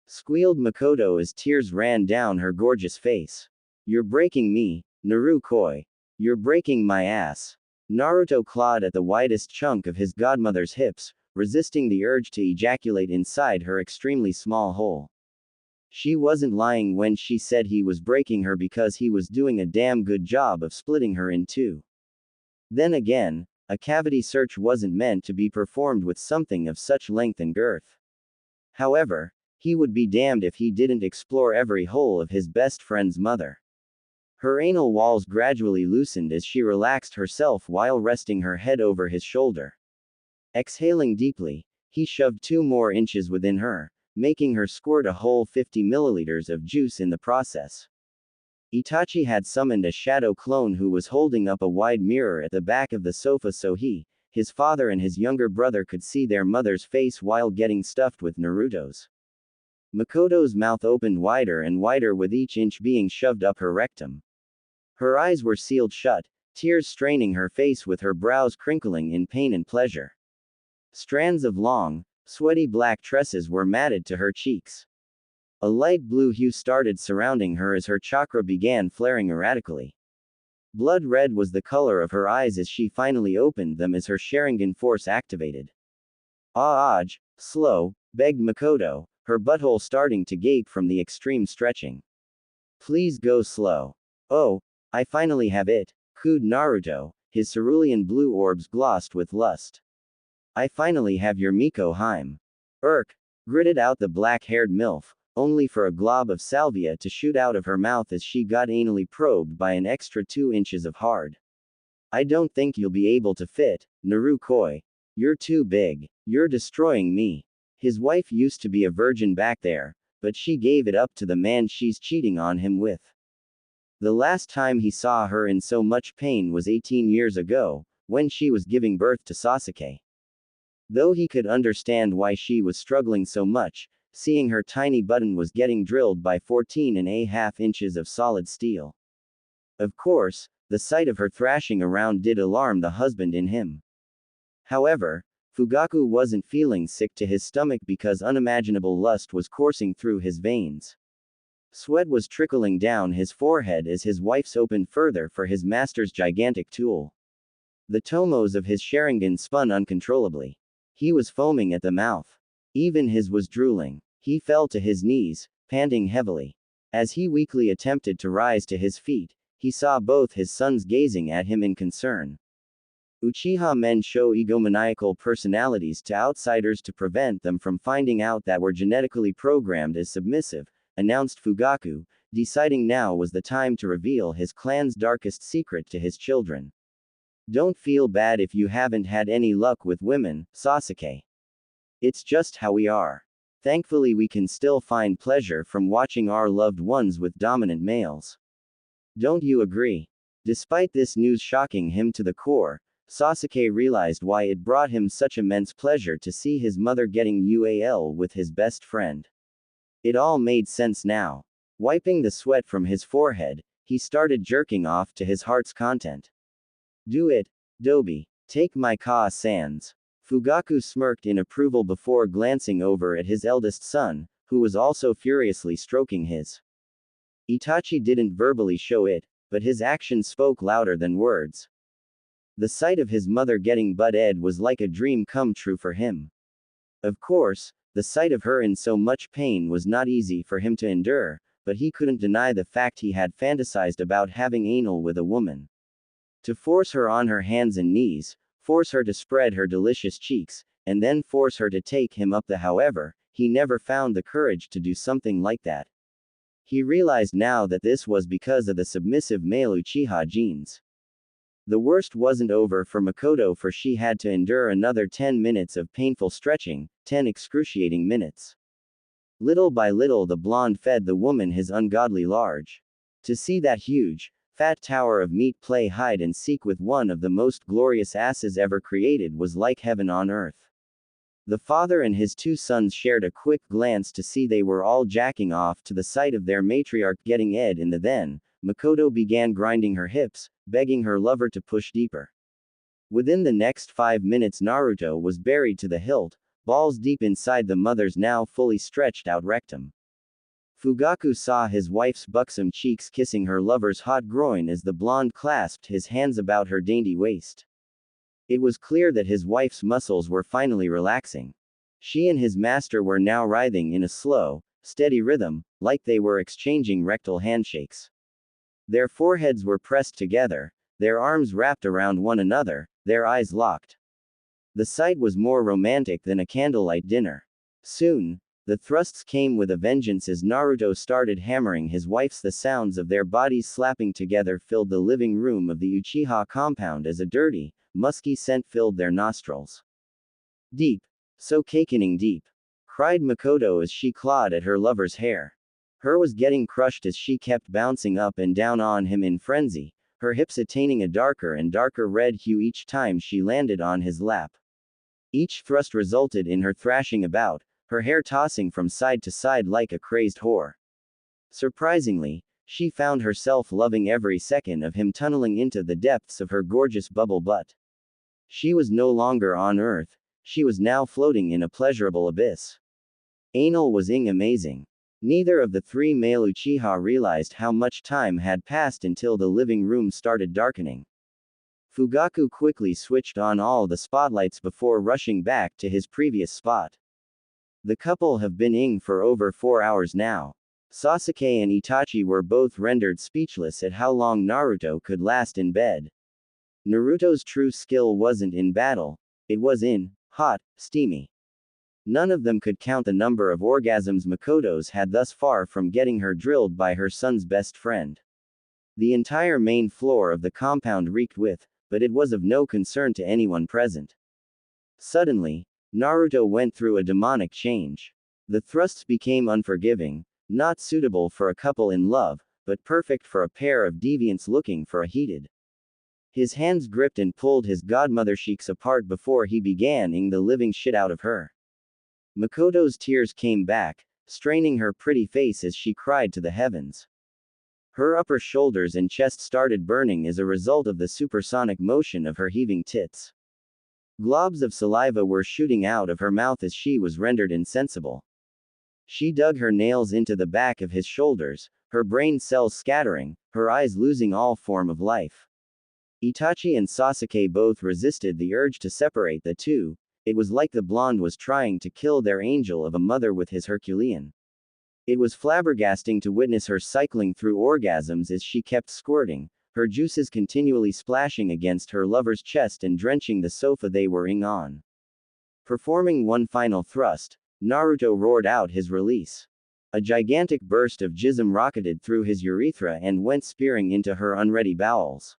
squealed Makoto as tears ran down her gorgeous face. You're breaking me, Narukoi. You're breaking my ass. Naruto clawed at the widest chunk of his godmother's hips, resisting the urge to ejaculate inside her extremely small hole. She wasn't lying when she said he was breaking her because he was doing a damn good job of splitting her in two. Then again, a cavity search wasn't meant to be performed with something of such length and girth. However, he would be damned if he didn't explore every hole of his best friend's mother. Her anal walls gradually loosened as she relaxed herself while resting her head over his shoulder. Exhaling deeply, he shoved 2 more inches within her, making her squirt a whole 50 milliliters of juice in the process. Itachi had summoned a shadow clone who was holding up a wide mirror at the back of the sofa so he, his father and his younger brother could see their mother's face while getting stuffed with Naruto's. Makoto's mouth opened wider and wider with each inch being shoved up her rectum. Her eyes were sealed shut, tears straining her face with her brows crinkling in pain and pleasure. Strands of long, sweaty black tresses were matted to her cheeks. A light blue hue started surrounding her as her chakra began flaring erratically. Blood red was the color of her eyes as she finally opened them as her Sharingan force activated. Aj, slow, begged Makoto, her butthole starting to gape from the extreme stretching. Please go slow. Oh, I finally have it, cooed Naruto, his cerulean blue orbs glossed with lust. I finally have your Miko Heim. Gritted out the black-haired MILF, only for a glob of salvia to shoot out of her mouth as she got anally probed by an extra 2 inches of hard. I don't think you'll be able to fit, Narukoi. You're too big. You're destroying me. His wife used to be a virgin back there, but she gave it up to the man she's cheating on him with. The last time he saw her in so much pain was 18 years ago, when she was giving birth to Sasuke. Though he could understand why she was struggling so much, seeing her tiny button was getting drilled by 14.5 inches of solid steel. Of course, the sight of her thrashing around did alarm the husband in him. However, Fugaku wasn't feeling sick to his stomach because unimaginable lust was coursing through his veins. Sweat was trickling down his forehead as his wife's opened further for his master's gigantic tool. The tomos of his Sharingan spun uncontrollably. He was foaming at the mouth. Even his was drooling. He fell to his knees, panting heavily. As he weakly attempted to rise to his feet, he saw both his sons gazing at him in concern. Uchiha men show egomaniacal personalities to outsiders to prevent them from finding out that we're genetically programmed as submissive, announced Fugaku, deciding now was the time to reveal his clan's darkest secret to his children. Don't feel bad if you haven't had any luck with women, Sasuke. It's just how we are. Thankfully we can still find pleasure from watching our loved ones with dominant males. Don't you agree? Despite this news shocking him to the core, Sasuke realized why it brought him such immense pleasure to see his mother getting UAL with his best friend. It all made sense now. Wiping the sweat from his forehead, he started jerking off to his heart's content. Do it, Dobi. Take my Ka-sans. Fugaku smirked in approval before glancing over at his eldest son, who was also furiously stroking his. Itachi didn't verbally show it, but his actions spoke louder than words. The sight of his mother getting butt-ed was like a dream come true for him. Of course, the sight of her in so much pain was not easy for him to endure, but he couldn't deny the fact he had fantasized about having anal with a woman. To force her on her hands and knees, force her to spread her delicious cheeks, and then force her to take him up the however, he never found the courage to do something like that. He realized now that this was because of the submissive male Uchiha genes. The worst wasn't over for Makoto, for she had to endure another 10 minutes of painful stretching, 10 excruciating minutes. Little by little the blonde fed the woman his ungodly large. To see that huge, fat tower of meat play hide and seek with one of the most glorious asses ever created was like heaven on earth. The father and his 2 sons shared a quick glance to see they were all jacking off to the sight of their matriarch getting ed in the then. Makoto began grinding her hips, begging her lover to push deeper. Within the next 5 minutes Naruto was buried to the hilt, balls deep inside the mother's now fully stretched out rectum. Fugaku saw his wife's buxom cheeks kissing her lover's hot groin as the blonde clasped his hands about her dainty waist. It was clear that his wife's muscles were finally relaxing. She and his master were now writhing in a slow, steady rhythm, like they were exchanging rectal handshakes. Their foreheads were pressed together, their arms wrapped around one another, their eyes locked. The sight was more romantic than a candlelight dinner. Soon, the thrusts came with a vengeance as Naruto started hammering his wife's. The sounds of their bodies slapping together filled the living room of the Uchiha compound as a dirty, musky scent filled their nostrils. Deep. So cakening deep. Cried Makoto as she clawed at her lover's hair. Her was getting crushed as she kept bouncing up and down on him in frenzy, her hips attaining a darker and darker red hue each time she landed on his lap. Each thrust resulted in her thrashing about, her hair tossing from side to side like a crazed whore. Surprisingly, she found herself loving every second of him tunneling into the depths of her gorgeous bubble butt. She was no longer on Earth, she was now floating in a pleasurable abyss. Anal was amazing. Neither of the three male Uchiha realized how much time had passed until the living room started darkening. Fugaku quickly switched on all the spotlights before rushing back to his previous spot. The couple have been ing for over 4 hours now. Sasuke and Itachi were both rendered speechless at how long Naruto could last in bed. Naruto's true skill wasn't in battle, it was in hot, steamy. None of them could count the number of orgasms Makoto's had thus far from getting her drilled by her son's best friend. The entire main floor of the compound reeked with, but it was of no concern to anyone present. Suddenly, Naruto went through a demonic change. The thrusts became unforgiving, not suitable for a couple in love, but perfect for a pair of deviants looking for a heated. His hands gripped and pulled his godmother cheeks apart before he began ing the living shit out of her. Makoto's tears came back, straining her pretty face as she cried to the heavens. Her upper shoulders and chest started burning as a result of the supersonic motion of her heaving tits. Globs of saliva were shooting out of her mouth as she was rendered insensible. She dug her nails into the back of his shoulders, her brain cells scattering, her eyes losing all form of life. Itachi and Sasuke both resisted the urge to separate the two. It was like the blonde was trying to kill their angel of a mother with his Herculean. It was flabbergasting to witness her cycling through orgasms as she kept squirting, her juices continually splashing against her lover's chest and drenching the sofa they were ing on. Performing one final thrust, Naruto roared out his release. A gigantic burst of jism rocketed through his urethra and went spearing into her unready bowels.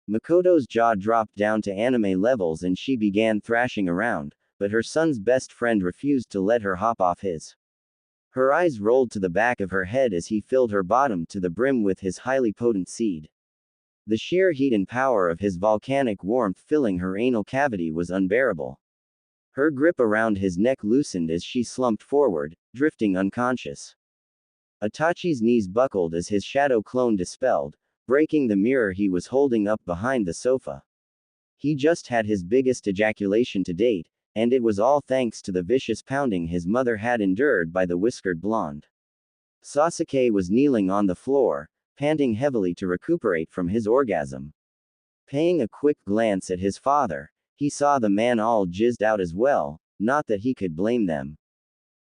Makoto's jaw dropped down to anime levels and she began thrashing around, but her son's best friend refused to let her hop off his. Her eyes rolled to the back of her head as he filled her bottom to the brim with his highly potent seed. The sheer heat and power of his volcanic warmth filling her anal cavity was unbearable. Her grip around his neck loosened as she slumped forward, drifting unconscious. Itachi's knees buckled as his shadow clone dispelled, breaking the mirror he was holding up behind the sofa. He just had his biggest ejaculation to date, and it was all thanks to the vicious pounding his mother had endured by the whiskered blonde. Sasuke was kneeling on the floor, panting heavily to recuperate from his orgasm. Paying a quick glance at his father, he saw the man all jizzed out as well, not that he could blame them.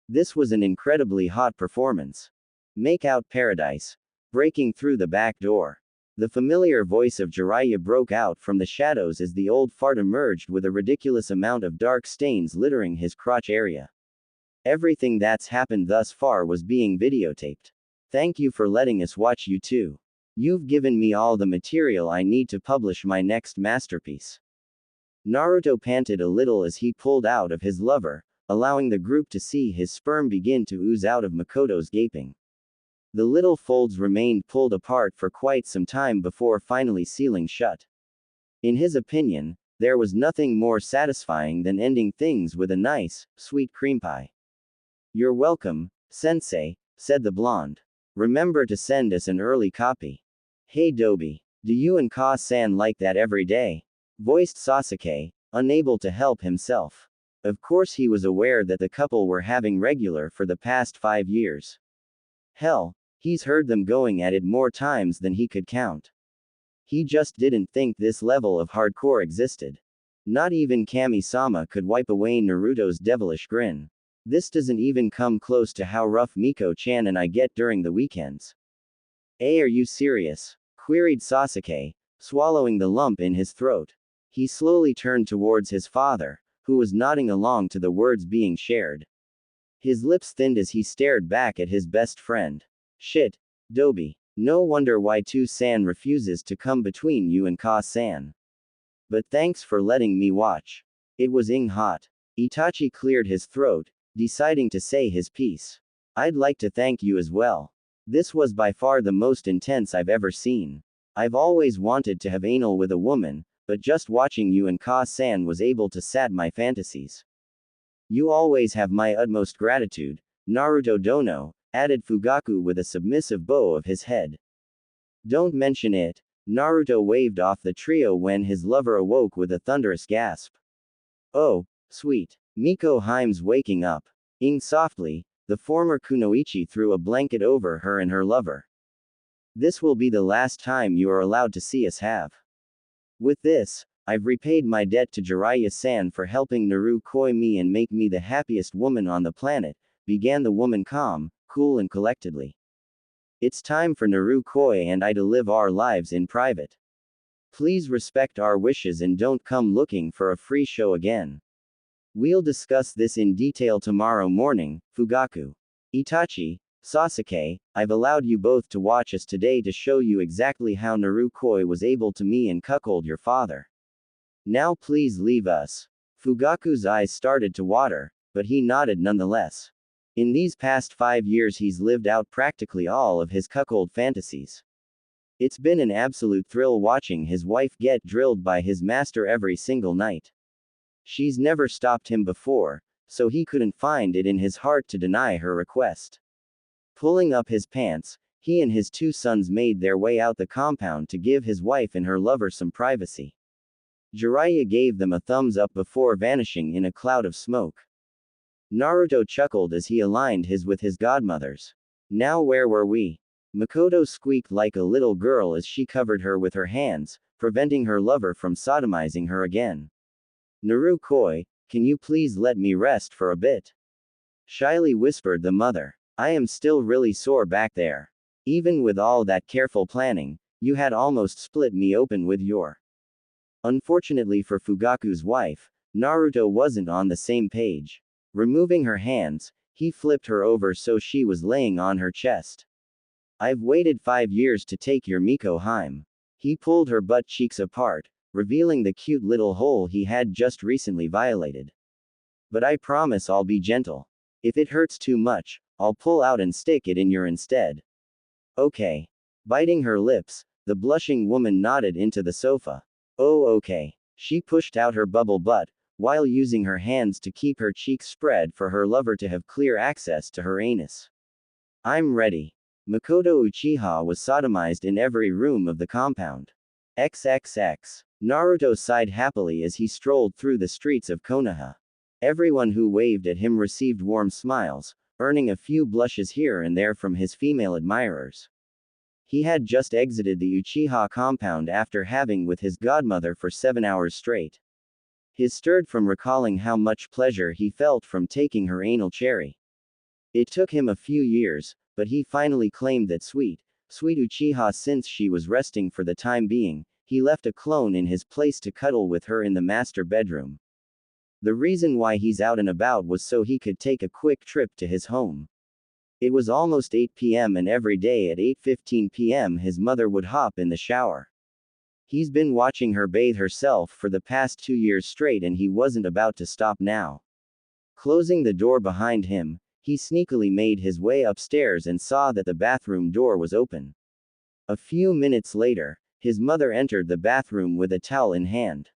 This was an incredibly hot performance. Make out paradise. Breaking through the back door. The familiar voice of Jiraiya broke out from the shadows as the old fart emerged with a ridiculous amount of dark stains littering his crotch area. Everything that's happened thus far was being videotaped. Thank you for letting us watch you too. You've given me all the material I need to publish my next masterpiece. Naruto panted a little as he pulled out of his lover, allowing the group to see his sperm begin to ooze out of Makoto's gaping. The little folds remained pulled apart for quite some time before finally sealing shut. In his opinion, there was nothing more satisfying than ending things with a nice, sweet cream pie. You're welcome, sensei, said the blonde. Remember to send us an early copy. Hey Dobi, do you and Ka-san like that every day? Voiced Sasuke, unable to help himself. Of course he was aware that the couple were having regular for the past 5 years. Hell, he's heard them going at it more times than he could count. He just didn't think this level of hardcore existed. Not even Kami-sama could wipe away Naruto's devilish grin. This doesn't even come close to how rough Miko-chan and I get during the weekends. Are you serious? Queried Sasuke, swallowing the lump in his throat. He slowly turned towards his father, who was nodding along to the words being shared. His lips thinned as he stared back at his best friend. Shit, Dobi. No wonder why Tu-san refuses to come between you and Ka-san. But thanks for letting me watch. It was hot. Itachi cleared his throat, deciding to say his piece. I'd like to thank you as well. This was by far the most intense I've ever seen. I've always wanted to have anal with a woman, but just watching you and Ka-san was able to sat my fantasies. You always have my utmost gratitude, Naruto Dono, added Fugaku with a submissive bow of his head. Don't mention it. Naruto waved off the trio when his lover awoke with a thunderous gasp. Oh, sweet. Miko Himes waking up. Ing softly, The former kunoichi threw a blanket over her and her lover. This will be the last time you are allowed to see us have. With this, I've repaid my debt to Jiraiya-san for helping Naruto me and make me the happiest woman on the planet, began the woman calm, cool and collectedly. It's time for Naruto and I to live our lives in private. Please respect our wishes and don't come looking for a free show again. We'll discuss this in detail tomorrow morning, Fugaku. Itachi, Sasuke, I've allowed you both to watch us today to show you exactly how Naruto was able to me and cuckold your father. Now please leave us. Fugaku's eyes started to water, but he nodded nonetheless. In these past 5 years he's lived out practically all of his cuckold fantasies. It's been an absolute thrill watching his wife get drilled by his master every single night. She's never stopped him before, so he couldn't find it in his heart to deny her request. Pulling up his pants, he and his 2 sons made their way out the compound to give his wife and her lover some privacy. Jiraiya gave them a thumbs up before vanishing in a cloud of smoke. Naruto chuckled as he aligned his with his godmother's. Now where were we? Makoto squeaked like a little girl as she covered her with her hands, preventing her lover from sodomizing her again. Naruto, can you please let me rest for a bit? Shyly whispered the mother. I am still really sore back there. Even with all that careful planning, you had almost split me open with your. Unfortunately for Fugaku's wife, Naruto wasn't on the same page. Removing her hands, he flipped her over so she was laying on her chest. I've waited 5 years to take your Miko home. He pulled her butt cheeks apart, revealing the cute little hole he had just recently violated. But I promise I'll be gentle. If it hurts too much, I'll pull out and stick it in your instead. Okay. Biting her lips, the blushing woman nodded into the sofa. Oh okay. She pushed out her bubble butt, while using her hands to keep her cheeks spread for her lover to have clear access to her anus. I'm ready. Makoto Uchiha was sodomized in every room of the compound. XXX. Naruto sighed happily as he strolled through the streets of Konoha. Everyone who waved at him received warm smiles, earning a few blushes here and there from his female admirers. He had just exited the Uchiha compound after having with his godmother for 7 hours straight. He stirred from recalling how much pleasure he felt from taking her anal cherry. It took him a few years, but he finally claimed that sweet Uchiha since she was resting for the time being, he left a clone in his place to cuddle with her in the master bedroom. The reason why he's out and about was so he could take a quick trip to his home. It was almost 8 p.m. and every day at 8:15 p.m. his mother would hop in the shower. He's been watching her bathe herself for the past 2 years straight and he wasn't about to stop now. Closing the door behind him, he sneakily made his way upstairs and saw that the bathroom door was open. A few minutes later, his mother entered the bathroom with a towel in hand.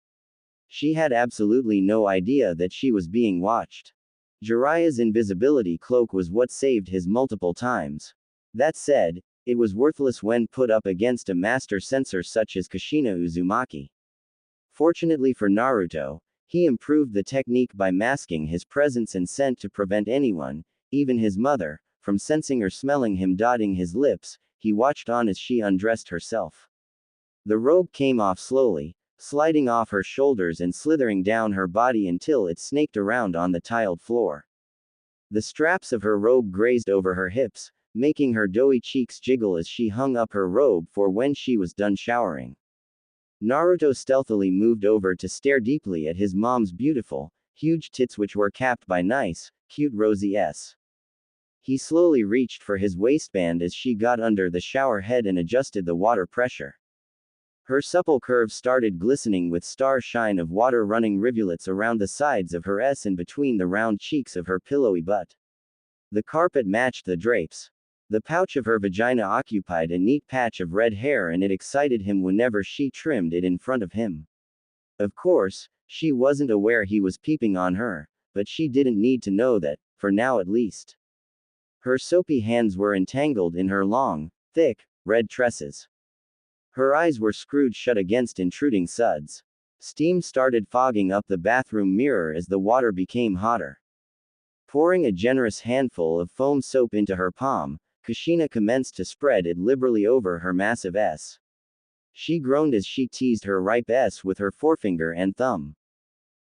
She had absolutely no idea that she was being watched. Jiraiya's invisibility cloak was what saved his multiple times. That said, it was worthless when put up against a master censor such as Kushina Uzumaki. Fortunately for Naruto, he improved the technique by masking his presence and scent to prevent anyone, even his mother, from sensing or smelling him. Dotting his lips, he watched on as she undressed herself. The robe came off slowly, sliding off her shoulders and slithering down her body until it snaked around on the tiled floor. The straps of her robe grazed over her hips, making her doughy cheeks jiggle as she hung up her robe for when she was done showering. Naruto stealthily moved over to stare deeply at his mom's beautiful, huge tits which were capped by nice, cute rosy S. He slowly reached for his waistband as she got under the shower head and adjusted the water pressure. Her supple curves started glistening with star shine of water running rivulets around the sides of her S and between the round cheeks of her pillowy butt. The carpet matched the drapes. The pouch of her vagina occupied a neat patch of red hair and it excited him whenever she trimmed it in front of him. Of course, she wasn't aware he was peeping on her, but she didn't need to know that, for now at least. Her soapy hands were entangled in her long, thick, red tresses. Her eyes were screwed shut against intruding suds. Steam started fogging up the bathroom mirror as the water became hotter. Pouring a generous handful of foam soap into her palm, Kushina commenced to spread it liberally over her massive S. She groaned as she teased her ripe S with her forefinger and thumb.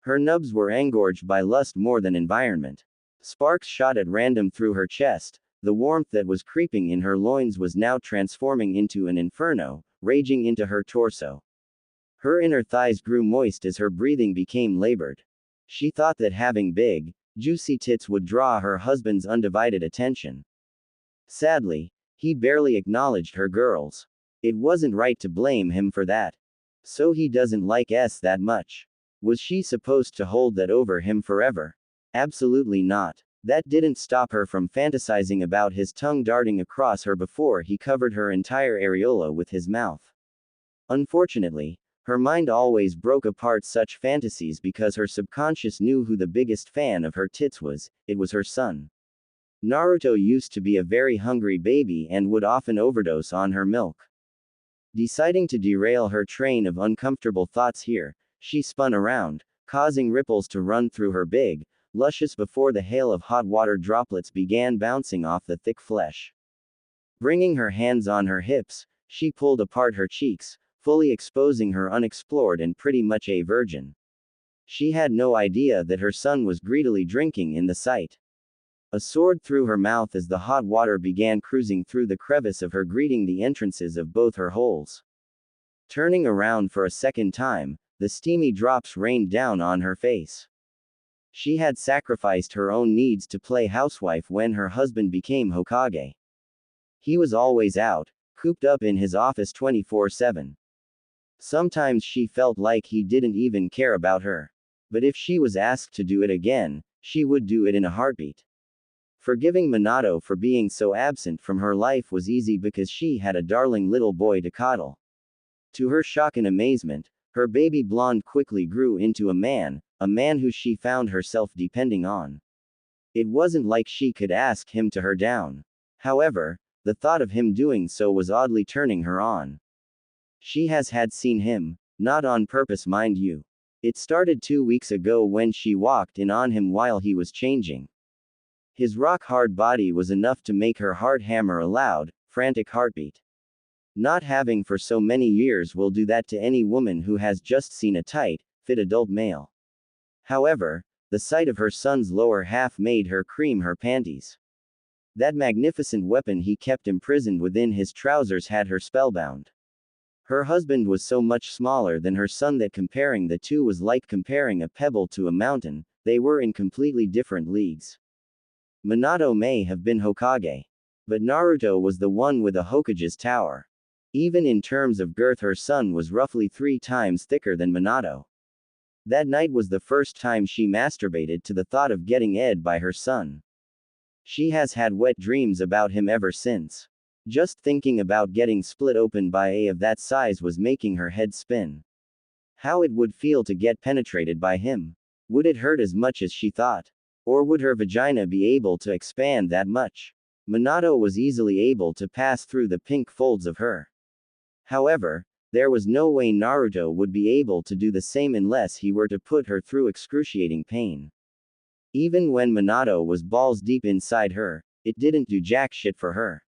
Her nubs were engorged by lust more than environment. Sparks shot at random through her chest. The warmth that was creeping in her loins was now transforming into an inferno, raging into her torso. Her inner thighs grew moist as her breathing became labored. She thought that having big, juicy tits would draw her husband's undivided attention. Sadly, he barely acknowledged her girls. It wasn't right to blame him for that. So he doesn't like S that much. Was she supposed to hold that over him forever? Absolutely not. That didn't stop her from fantasizing about his tongue darting across her before he covered her entire areola with his mouth. Unfortunately, her mind always broke apart such fantasies because her subconscious knew who the biggest fan of her tits was. It was her son. Naruto used to be a very hungry baby and would often overdose on her milk. Deciding to derail her train of uncomfortable thoughts here, she spun around, causing ripples to run through her big, luscious before the hail of hot water droplets began bouncing off the thick flesh. Bringing her hands on her hips, she pulled apart her cheeks, fully exposing her unexplored and pretty much a virgin. She had no idea that her son was greedily drinking in the sight. A sword through her mouth as the hot water began cruising through the crevice of her, greeting the entrances of both her holes. Turning around for a second time, the steamy drops rained down on her face. She had sacrificed her own needs to play housewife when her husband became Hokage. He was always out, cooped up in his office 24/7. Sometimes she felt like he didn't even care about her. But if she was asked to do it again, she would do it in a heartbeat. Forgiving Minato for being so absent from her life was easy because she had a darling little boy to coddle. To her shock and amazement, her baby blonde quickly grew into a man who she found herself depending on. It wasn't like she could ask him to her down. However, the thought of him doing so was oddly turning her on. She had seen him, not on purpose mind you. It started 2 weeks ago when she walked in on him while he was changing. His rock-hard body was enough to make her heart hammer a loud, frantic heartbeat. Not having for so many years will do that to any woman who has just seen a tight, fit adult male. However, the sight of her son's lower half made her cream her panties. That magnificent weapon he kept imprisoned within his trousers had her spellbound. Her husband was so much smaller than her son that comparing the two was like comparing a pebble to a mountain. They were in completely different leagues. Minato may have been Hokage, but Naruto was the one with a Hokage's tower. Even in terms of girth, her son was roughly 3 times thicker than Minato. That night was the first time she masturbated to the thought of getting ed by her son. She has had wet dreams about him ever since. Just thinking about getting split open by a of that size was making her head spin. How it would feel to get penetrated by him. Would it hurt as much as she thought? Or would her vagina be able to expand that much? Minato was easily able to pass through the pink folds of her. However, there was no way Naruto would be able to do the same unless he were to put her through excruciating pain. Even when Minato was balls deep inside her, it didn't do jack shit for her.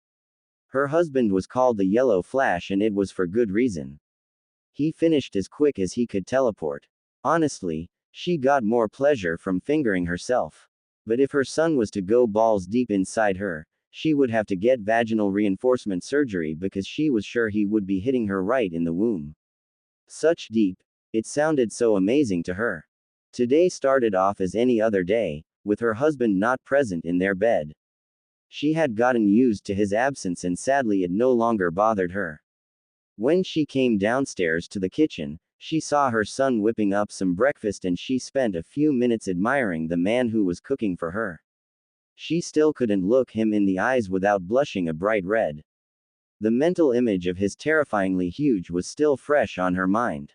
Her husband was called the Yellow Flash, and it was for good reason. He finished as quick as he could teleport. Honestly, she got more pleasure from fingering herself. But if her son was to go balls deep inside her, she would have to get vaginal reinforcement surgery because she was sure he would be hitting her right in the womb. Such deep. It sounded so amazing to her. Today started off as any other day, with her husband not present in their bed. She had gotten used to his absence and sadly it no longer bothered her. When she came downstairs to the kitchen, she saw her son whipping up some breakfast and she spent a few minutes admiring the man who was cooking for her. She still couldn't look him in the eyes without blushing a bright red. The mental image of his terrifyingly huge was still fresh on her mind.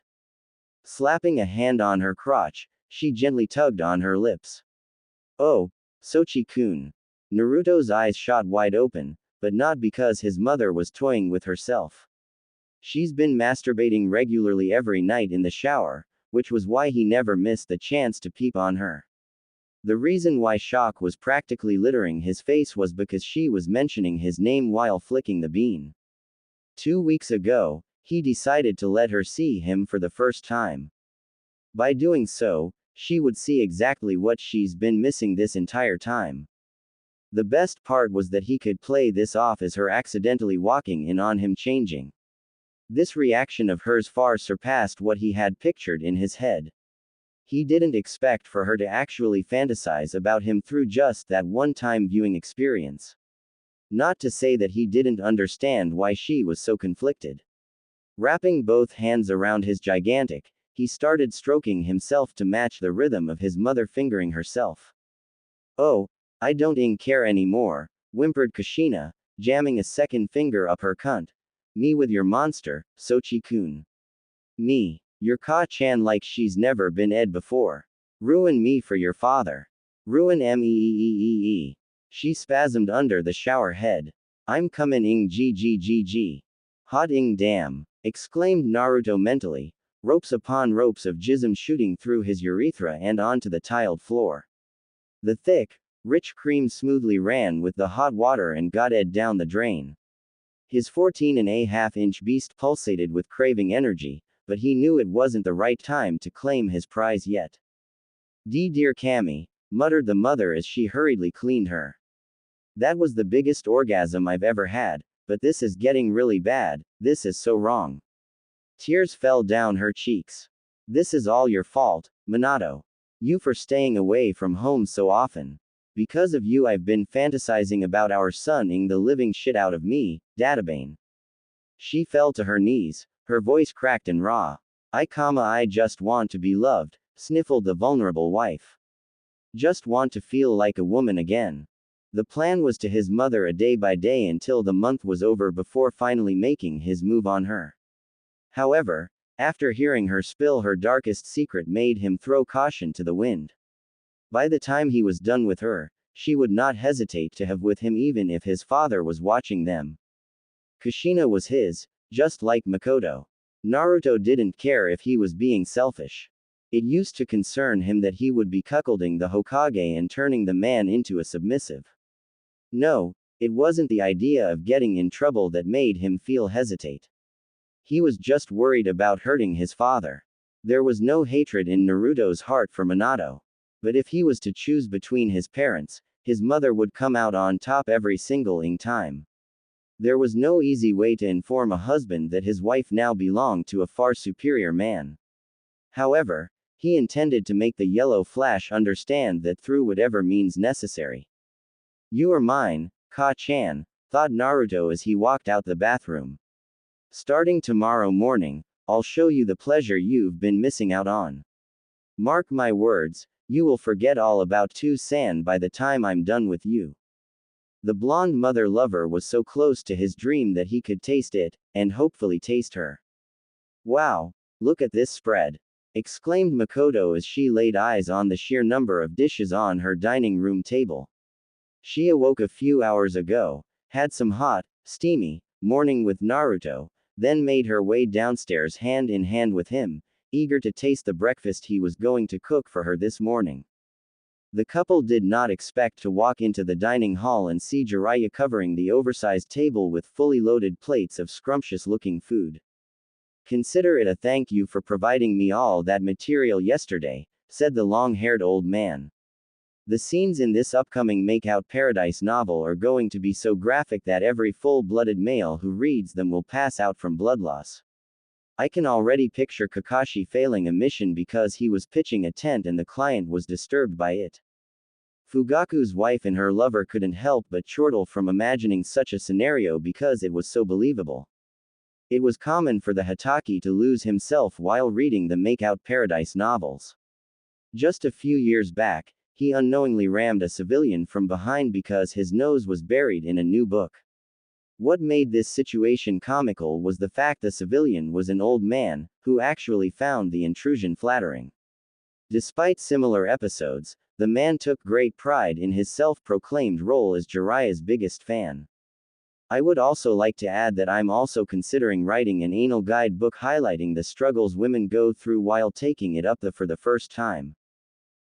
Slapping a hand on her crotch, she gently tugged on her lips. Oh, Sochi-kun. Naruto's eyes shot wide open, but not because his mother was toying with herself. She's been masturbating regularly every night in the shower, which was why he never missed the chance to peep on her. The reason why Shock was practically littering his face was because she was mentioning his name while flicking the bean. 2 weeks ago, he decided to let her see him for the first time. By doing so, she would see exactly what she's been missing this entire time. The best part was that he could play this off as her accidentally walking in on him changing. This reaction of hers far surpassed what he had pictured in his head. He didn't expect for her to actually fantasize about him through just that one-time viewing experience. Not to say that he didn't understand why she was so conflicted. Wrapping both hands around his gigantic, he started stroking himself to match the rhythm of his mother fingering herself. "Oh, I don't care anymore," whimpered Kushina, jamming a second finger up her cunt. "Me with your monster, Sochi-kun. Me. Your Ka-chan like she's never been ed before. Ruin me for your father. Ruin me. She spasmed under the shower head. "I'm comin' ing ggggg. Hot ing damn," exclaimed Naruto mentally, ropes upon ropes of jism shooting through his urethra and onto the tiled floor. The thick, rich cream smoothly ran with the hot water and got ed down the drain. His 14.5-inch beast pulsated with craving energy, but he knew it wasn't the right time to claim his prize yet. Dear Cammy," muttered the mother as she hurriedly cleaned her. "That was the biggest orgasm I've ever had, but this is getting really bad, this is so wrong." Tears fell down her cheeks. "This is all your fault, Minato. You for staying away from home so often. Because of you I've been fantasizing about our son-ing the living shit out of me, Databane." She fell to her knees, her voice cracked and raw. I just want to be loved," sniffled the vulnerable wife. "Just want to feel like a woman again." The plan was to his mother a day by day until the month was over before finally making his move on her. However, after hearing her spill her darkest secret made him throw caution to the wind. By the time he was done with her, she would not hesitate to have with him even if his father was watching them. Kushina was his, just like Makoto. Naruto didn't care if he was being selfish. It used to concern him that he would be cuckolding the Hokage and turning the man into a submissive. No, it wasn't the idea of getting in trouble that made him feel hesitate. He was just worried about hurting his father. There was no hatred in Naruto's heart for Minato. But if he was to choose between his parents, his mother would come out on top every single time. There was no easy way to inform a husband that his wife now belonged to a far superior man. However, he intended to make the yellow flash understand that through whatever means necessary. "You are mine, Ka-chan," thought Naruto as he walked out the bathroom. "Starting tomorrow morning, I'll show you the pleasure you've been missing out on. Mark my words, you will forget all about Tu-san by the time I'm done with you." The blonde mother lover was so close to his dream that he could taste it, and hopefully taste her. "Wow, look at this spread," exclaimed Makoto as she laid eyes on the sheer number of dishes on her dining room table. She awoke a few hours ago, had some hot, steamy morning with Naruto, then made her way downstairs hand in hand with him, eager to taste the breakfast he was going to cook for her this morning. The couple did not expect to walk into the dining hall and see Jiraiya covering the oversized table with fully loaded plates of scrumptious-looking food. "Consider it a thank you for providing me all that material yesterday," said the long-haired old man. "The scenes in this upcoming Makeout Paradise novel are going to be so graphic that every full-blooded male who reads them will pass out from blood loss. I can already picture Kakashi failing a mission because he was pitching a tent and the client was disturbed by it." Fugaku's wife and her lover couldn't help but chortle from imagining such a scenario because it was so believable. It was common for the Hatake to lose himself while reading the Makeout Paradise novels. Just a few years back, he unknowingly rammed a civilian from behind because his nose was buried in a new book. What made this situation comical was the fact the civilian was an old man, who actually found the intrusion flattering. Despite similar episodes, the man took great pride in his self-proclaimed role as Jiraiya's biggest fan. "I would also like to add that I'm also considering writing an anal guide book highlighting the struggles women go through while taking it up for the first time.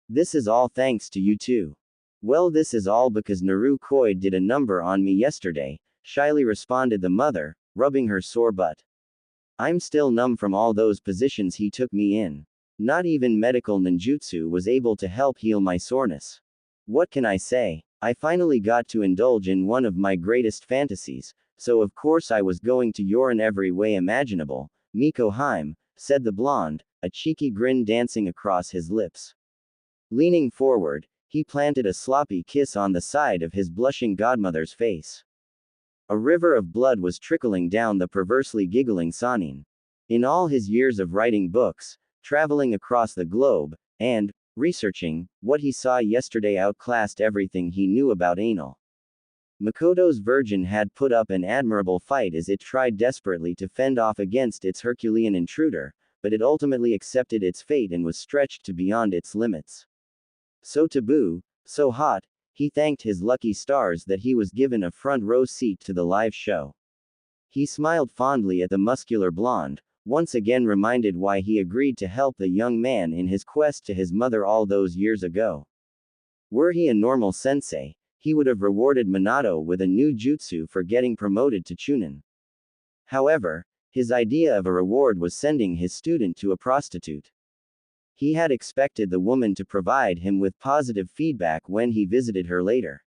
This is all thanks to you too. Well, this is all because Narukoi did a number on me yesterday, shyly responded the mother, rubbing her sore butt. I'm still numb from all those positions he took me in. Not even medical ninjutsu was able to help heal my soreness. What can I say? I finally got to indulge in one of my greatest fantasies, so of course I was going to urine every way imaginable, Miko Heim, said the blonde, a cheeky grin dancing across his lips. Leaning forward, he planted a sloppy kiss on the side of his blushing godmother's face. A river of blood was trickling down the perversely giggling Sanin. In all his years of writing books, traveling across the globe, and researching, what he saw yesterday outclassed everything he knew about anal. Makoto's virgin had put up an admirable fight as it tried desperately to fend off against its Herculean intruder, but it ultimately accepted its fate and was stretched to beyond its limits. So taboo, so hot, he thanked his lucky stars that he was given a front row seat to the live show. He smiled fondly at the muscular blonde, once again reminded why he agreed to help the young man in his quest to his mother all those years ago. Were he a normal sensei, he would have rewarded Minato with a new jutsu for getting promoted to Chunin. However, his idea of a reward was sending his student to a prostitute. He had expected the woman to provide him with positive feedback when he visited her later.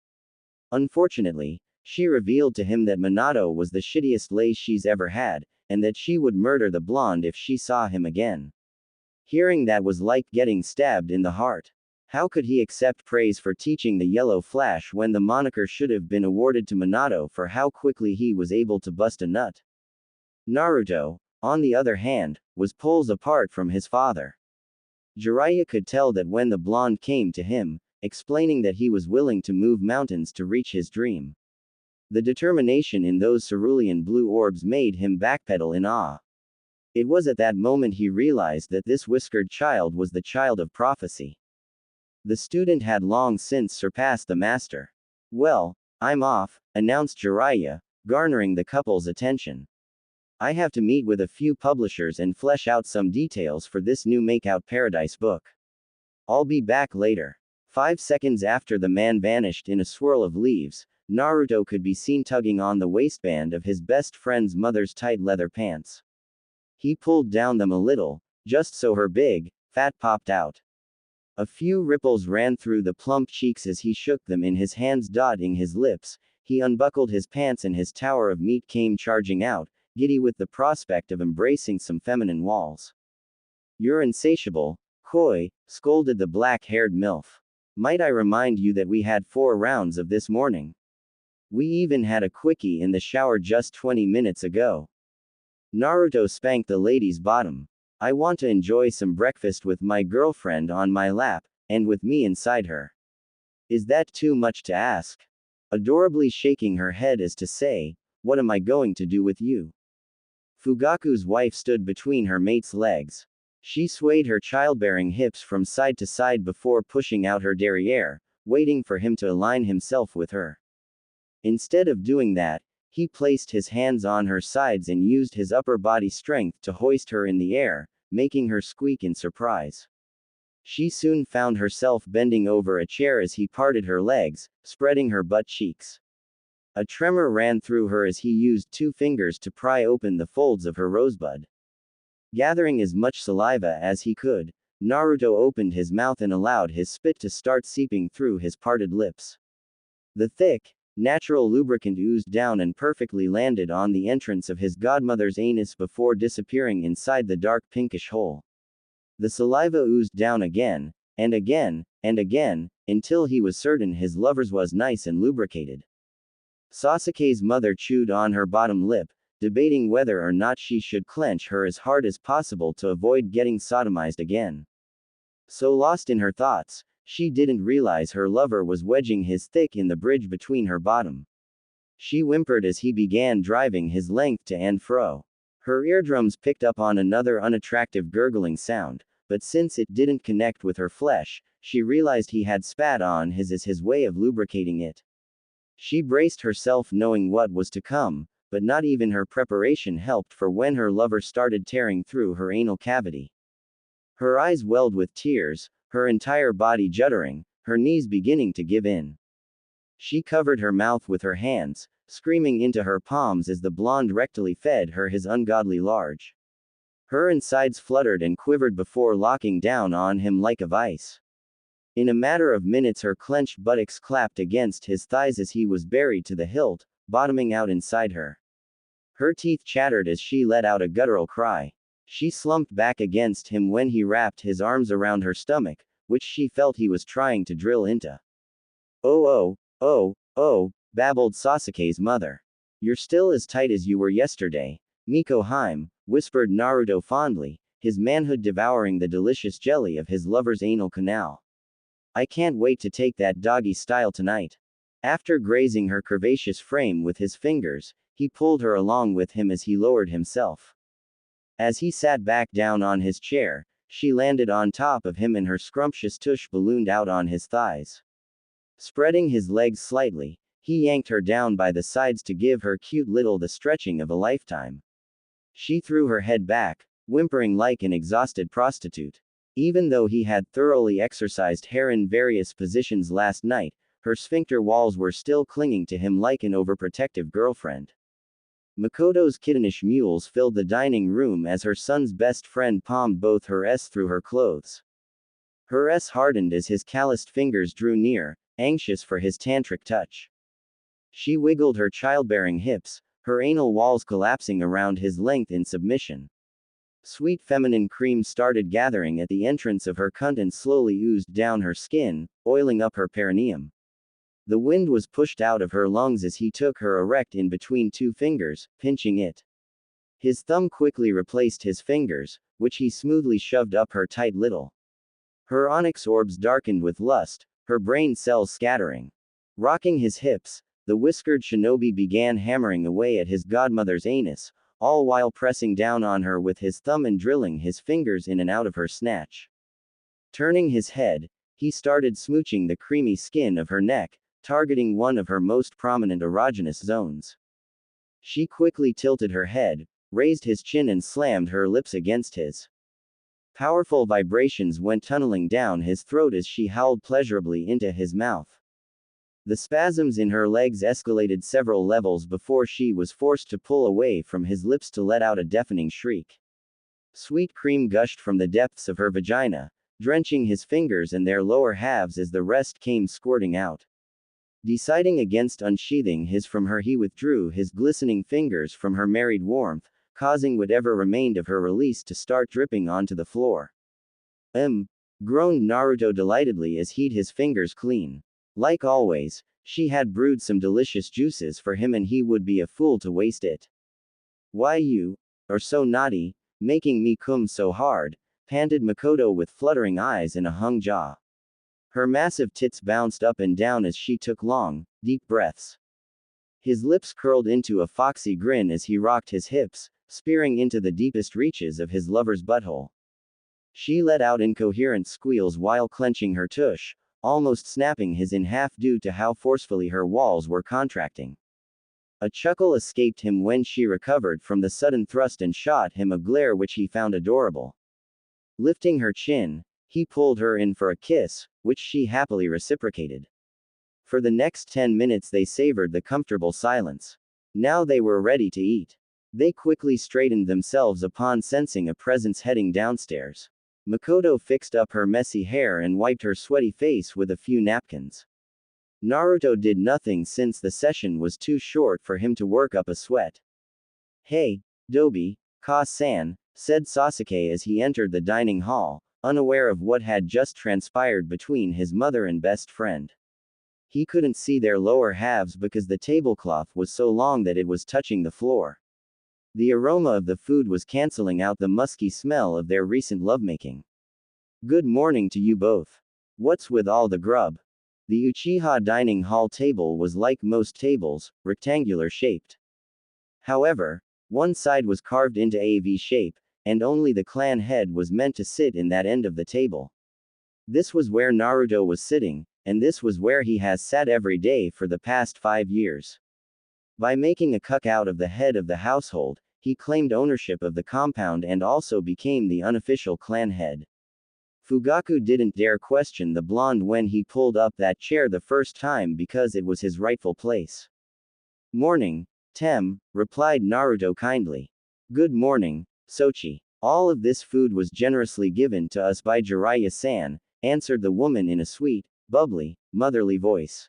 Unfortunately, she revealed to him that Minato was the shittiest lace she's ever had, and that she would murder the blonde if she saw him again. Hearing that was like getting stabbed in the heart. How could he accept praise for teaching the Yellow Flash when the moniker should have been awarded to Minato for how quickly he was able to bust a nut? Naruto, on the other hand, was poles apart from his father. Jiraiya could tell that when the blonde came to him, explaining that he was willing to move mountains to reach his dream. The determination in those cerulean blue orbs made him backpedal in awe. It was at that moment he realized that this whiskered child was the child of prophecy. The student had long since surpassed the master. Well, I'm off, announced Jiraiya, garnering the couple's attention. I have to meet with a few publishers and flesh out some details for this new Makeout Paradise book. I'll be back later. 5 seconds after the man vanished in a swirl of leaves, Naruto could be seen tugging on the waistband of his best friend's mother's tight leather pants. He pulled down them a little, just so her big, fat popped out. A few ripples ran through the plump cheeks as he shook them in his hands, dotting his lips. He unbuckled his pants and his tower of meat came charging out, giddy with the prospect of embracing some feminine walls. You're insatiable, Koi, scolded the black-haired MILF. Might I remind you that we had 4 rounds of this morning? We even had a quickie in the shower just 20 minutes ago. Naruto spanked the lady's bottom. I want to enjoy some breakfast with my girlfriend on my lap, and with me inside her. Is that too much to ask? Adorably shaking her head as to say, what am I going to do with you? Fugaku's wife stood between her mate's legs. She swayed her childbearing hips from side to side before pushing out her derriere, waiting for him to align himself with her. Instead of doing that, he placed his hands on her sides and used his upper body strength to hoist her in the air, making her squeak in surprise. She soon found herself bending over a chair as he parted her legs, spreading her butt cheeks. A tremor ran through her as he used 2 fingers to pry open the folds of her rosebud. Gathering as much saliva as he could, Naruto opened his mouth and allowed his spit to start seeping through his parted lips. The thick, natural lubricant oozed down and perfectly landed on the entrance of his godmother's anus before disappearing inside the dark pinkish hole. The saliva oozed down again, and again, and again, until he was certain his lover's was nice and lubricated. Sasuke's mother chewed on her bottom lip, debating whether or not she should clench her as hard as possible to avoid getting sodomized again. So lost in her thoughts, she didn't realize her lover was wedging his thick in the bridge between her bottom. She whimpered as he began driving his length to and fro. Her eardrums picked up on another unattractive gurgling sound, but since it didn't connect with her flesh, she realized he had spat on his as his way of lubricating it. She braced herself knowing what was to come, but not even her preparation helped for when her lover started tearing through her anal cavity. Her eyes welled with tears, her entire body juddering, her knees beginning to give in. She covered her mouth with her hands, screaming into her palms as the blonde rectally fed her his ungodly large. Her insides fluttered and quivered before locking down on him like a vice. In a matter of minutes her clenched buttocks clapped against his thighs as he was buried to the hilt, bottoming out inside her. Her teeth chattered as she let out a guttural cry. She slumped back against him when he wrapped his arms around her stomach, which she felt he was trying to drill into. Oh, babbled Sasuke's mother. You're still as tight as you were yesterday, Miko Heim, whispered Naruto fondly, his manhood devouring the delicious jelly of his lover's anal canal. I can't wait to take that doggy style tonight. After grazing her curvaceous frame with his fingers, he pulled her along with him as he lowered himself. As he sat back down on his chair, she landed on top of him and her scrumptious tush ballooned out on his thighs. Spreading his legs slightly, he yanked her down by the sides to give her cute little the stretching of a lifetime. She threw her head back, whimpering like an exhausted prostitute. Even though he had thoroughly exercised hair in various positions last night, her sphincter walls were still clinging to him like an overprotective girlfriend. Makoto's kittenish mules filled the dining room as her son's best friend palmed both her S through her clothes. Her S hardened as his calloused fingers drew near, anxious for his tantric touch. She wiggled her childbearing hips, her anal walls collapsing around his length in submission. Sweet feminine cream started gathering at the entrance of her cunt and slowly oozed down her skin, oiling up her perineum. The wind was pushed out of her lungs as he took her erect in between two fingers, pinching it. His thumb quickly replaced his fingers, which he smoothly shoved up her tight little. Her onyx orbs darkened with lust, her brain cells scattering. Rocking his hips, the whiskered shinobi began hammering away at his godmother's anus, all while pressing down on her with his thumb and drilling his fingers in and out of her snatch. Turning his head, he started smooching the creamy skin of her neck, targeting one of her most prominent erogenous zones. She quickly tilted her head, raised his chin and slammed her lips against his. Powerful vibrations went tunneling down his throat as she howled pleasurably into his mouth. The spasms in her legs escalated several levels before she was forced to pull away from his lips to let out a deafening shriek. Sweet cream gushed from the depths of her vagina, drenching his fingers and their lower halves as the rest came squirting out. Deciding against unsheathing his from her, he withdrew his glistening fingers from her married warmth, causing whatever remained of her release to start dripping onto the floor. Groaned Naruto delightedly as he'd his fingers clean. Like always, she had brewed some delicious juices for him and he would be a fool to waste it. Why you are so naughty, making me cum so hard, panted Makoto with fluttering eyes and a hung jaw. Her massive tits bounced up and down as she took long, deep breaths. His lips curled into a foxy grin as he rocked his hips, spearing into the deepest reaches of his lover's butthole. She let out incoherent squeals while clenching her tush, almost snapping his in half due to how forcefully her walls were contracting. A chuckle escaped him when she recovered from the sudden thrust and shot him a glare which he found adorable. Lifting her chin, he pulled her in for a kiss, which she happily reciprocated. For the next 10 minutes they savored the comfortable silence. Now they were ready to eat. They quickly straightened themselves upon sensing a presence heading downstairs. Makoto fixed up her messy hair and wiped her sweaty face with a few napkins. Naruto did nothing since the session was too short for him to work up a sweat. Hey, Dobi, Ka-san, said Sasuke as he entered the dining hall, unaware of what had just transpired between his mother and best friend. He couldn't see their lower halves because the tablecloth was so long that it was touching the floor. The aroma of the food was canceling out the musky smell of their recent lovemaking. Good morning to you both. What's with all the grub? The Uchiha dining hall table was like most tables, rectangular shaped. However, one side was carved into a V shape, and only the clan head was meant to sit in that end of the table. This was where Naruto was sitting, and this was where he has sat every day for the past 5 years. By making a cuckout of the head of the household, he claimed ownership of the compound and also became the unofficial clan head. Fugaku didn't dare question the blonde when he pulled up that chair the first time because it was his rightful place. Morning, Tem, replied Naruto kindly. Good morning, Sochi. All of this food was generously given to us by Jiraiya-san, answered the woman in a sweet, bubbly, motherly voice.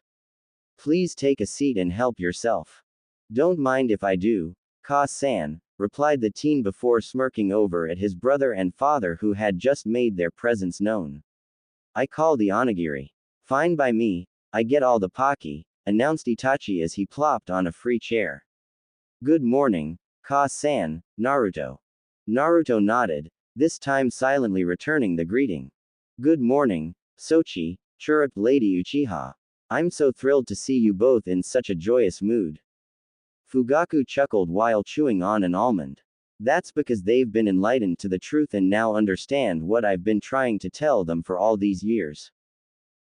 Please take a seat and help yourself. Don't mind if I do, Ka-san, replied the teen before smirking over at his brother and father who had just made their presence known. I call the onigiri. Fine by me, I get all the paki, announced Itachi as he plopped on a free chair. Good morning, Ka-san, Naruto. Naruto nodded, this time silently returning the greeting. Good morning, Sochi, chirruped Lady Uchiha. I'm so thrilled to see you both in such a joyous mood. Fugaku chuckled while chewing on an almond. That's because they've been enlightened to the truth and now understand what I've been trying to tell them for all these years.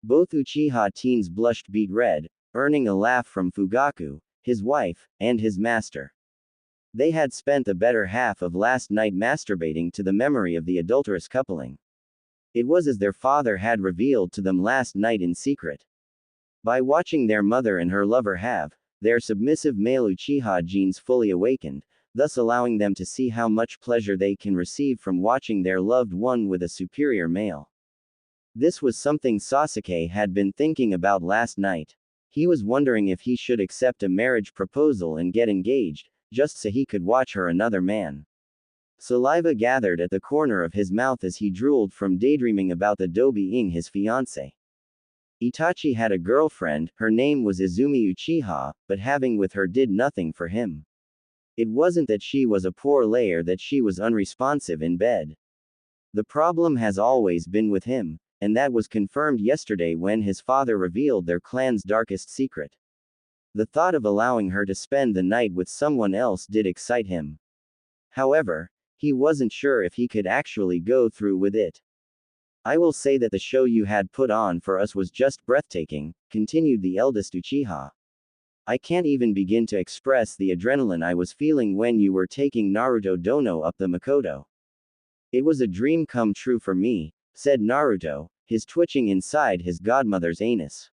Both Uchiha teens blushed beet red, earning a laugh from Fugaku, his wife, and his master. They had spent the better half of last night masturbating to the memory of the adulterous coupling. It was as their father had revealed to them last night in secret. By watching their mother and her lover have their submissive male Uchiha genes fully awakened, thus allowing them to see how much pleasure they can receive from watching their loved one with a superior male. This was something Sasuke had been thinking about last night. He was wondering if he should accept a marriage proposal and get engaged, just so he could watch her another man. Saliva gathered at the corner of his mouth as he drooled from daydreaming about the doe being his fiancée. Itachi had a girlfriend, her name was Izumi Uchiha, but having with her did nothing for him. It wasn't that she was a poor layer, that she was unresponsive in bed. The problem has always been with him, and that was confirmed yesterday when his father revealed their clan's darkest secret. The thought of allowing her to spend the night with someone else did excite him. However, he wasn't sure if he could actually go through with it. I will say that the show you had put on for us was just breathtaking, continued the eldest Uchiha. I can't even begin to express the adrenaline I was feeling when you were taking Naruto Dono up the Makoto. It was a dream come true for me, said Naruto, his twitching inside his godmother's anus.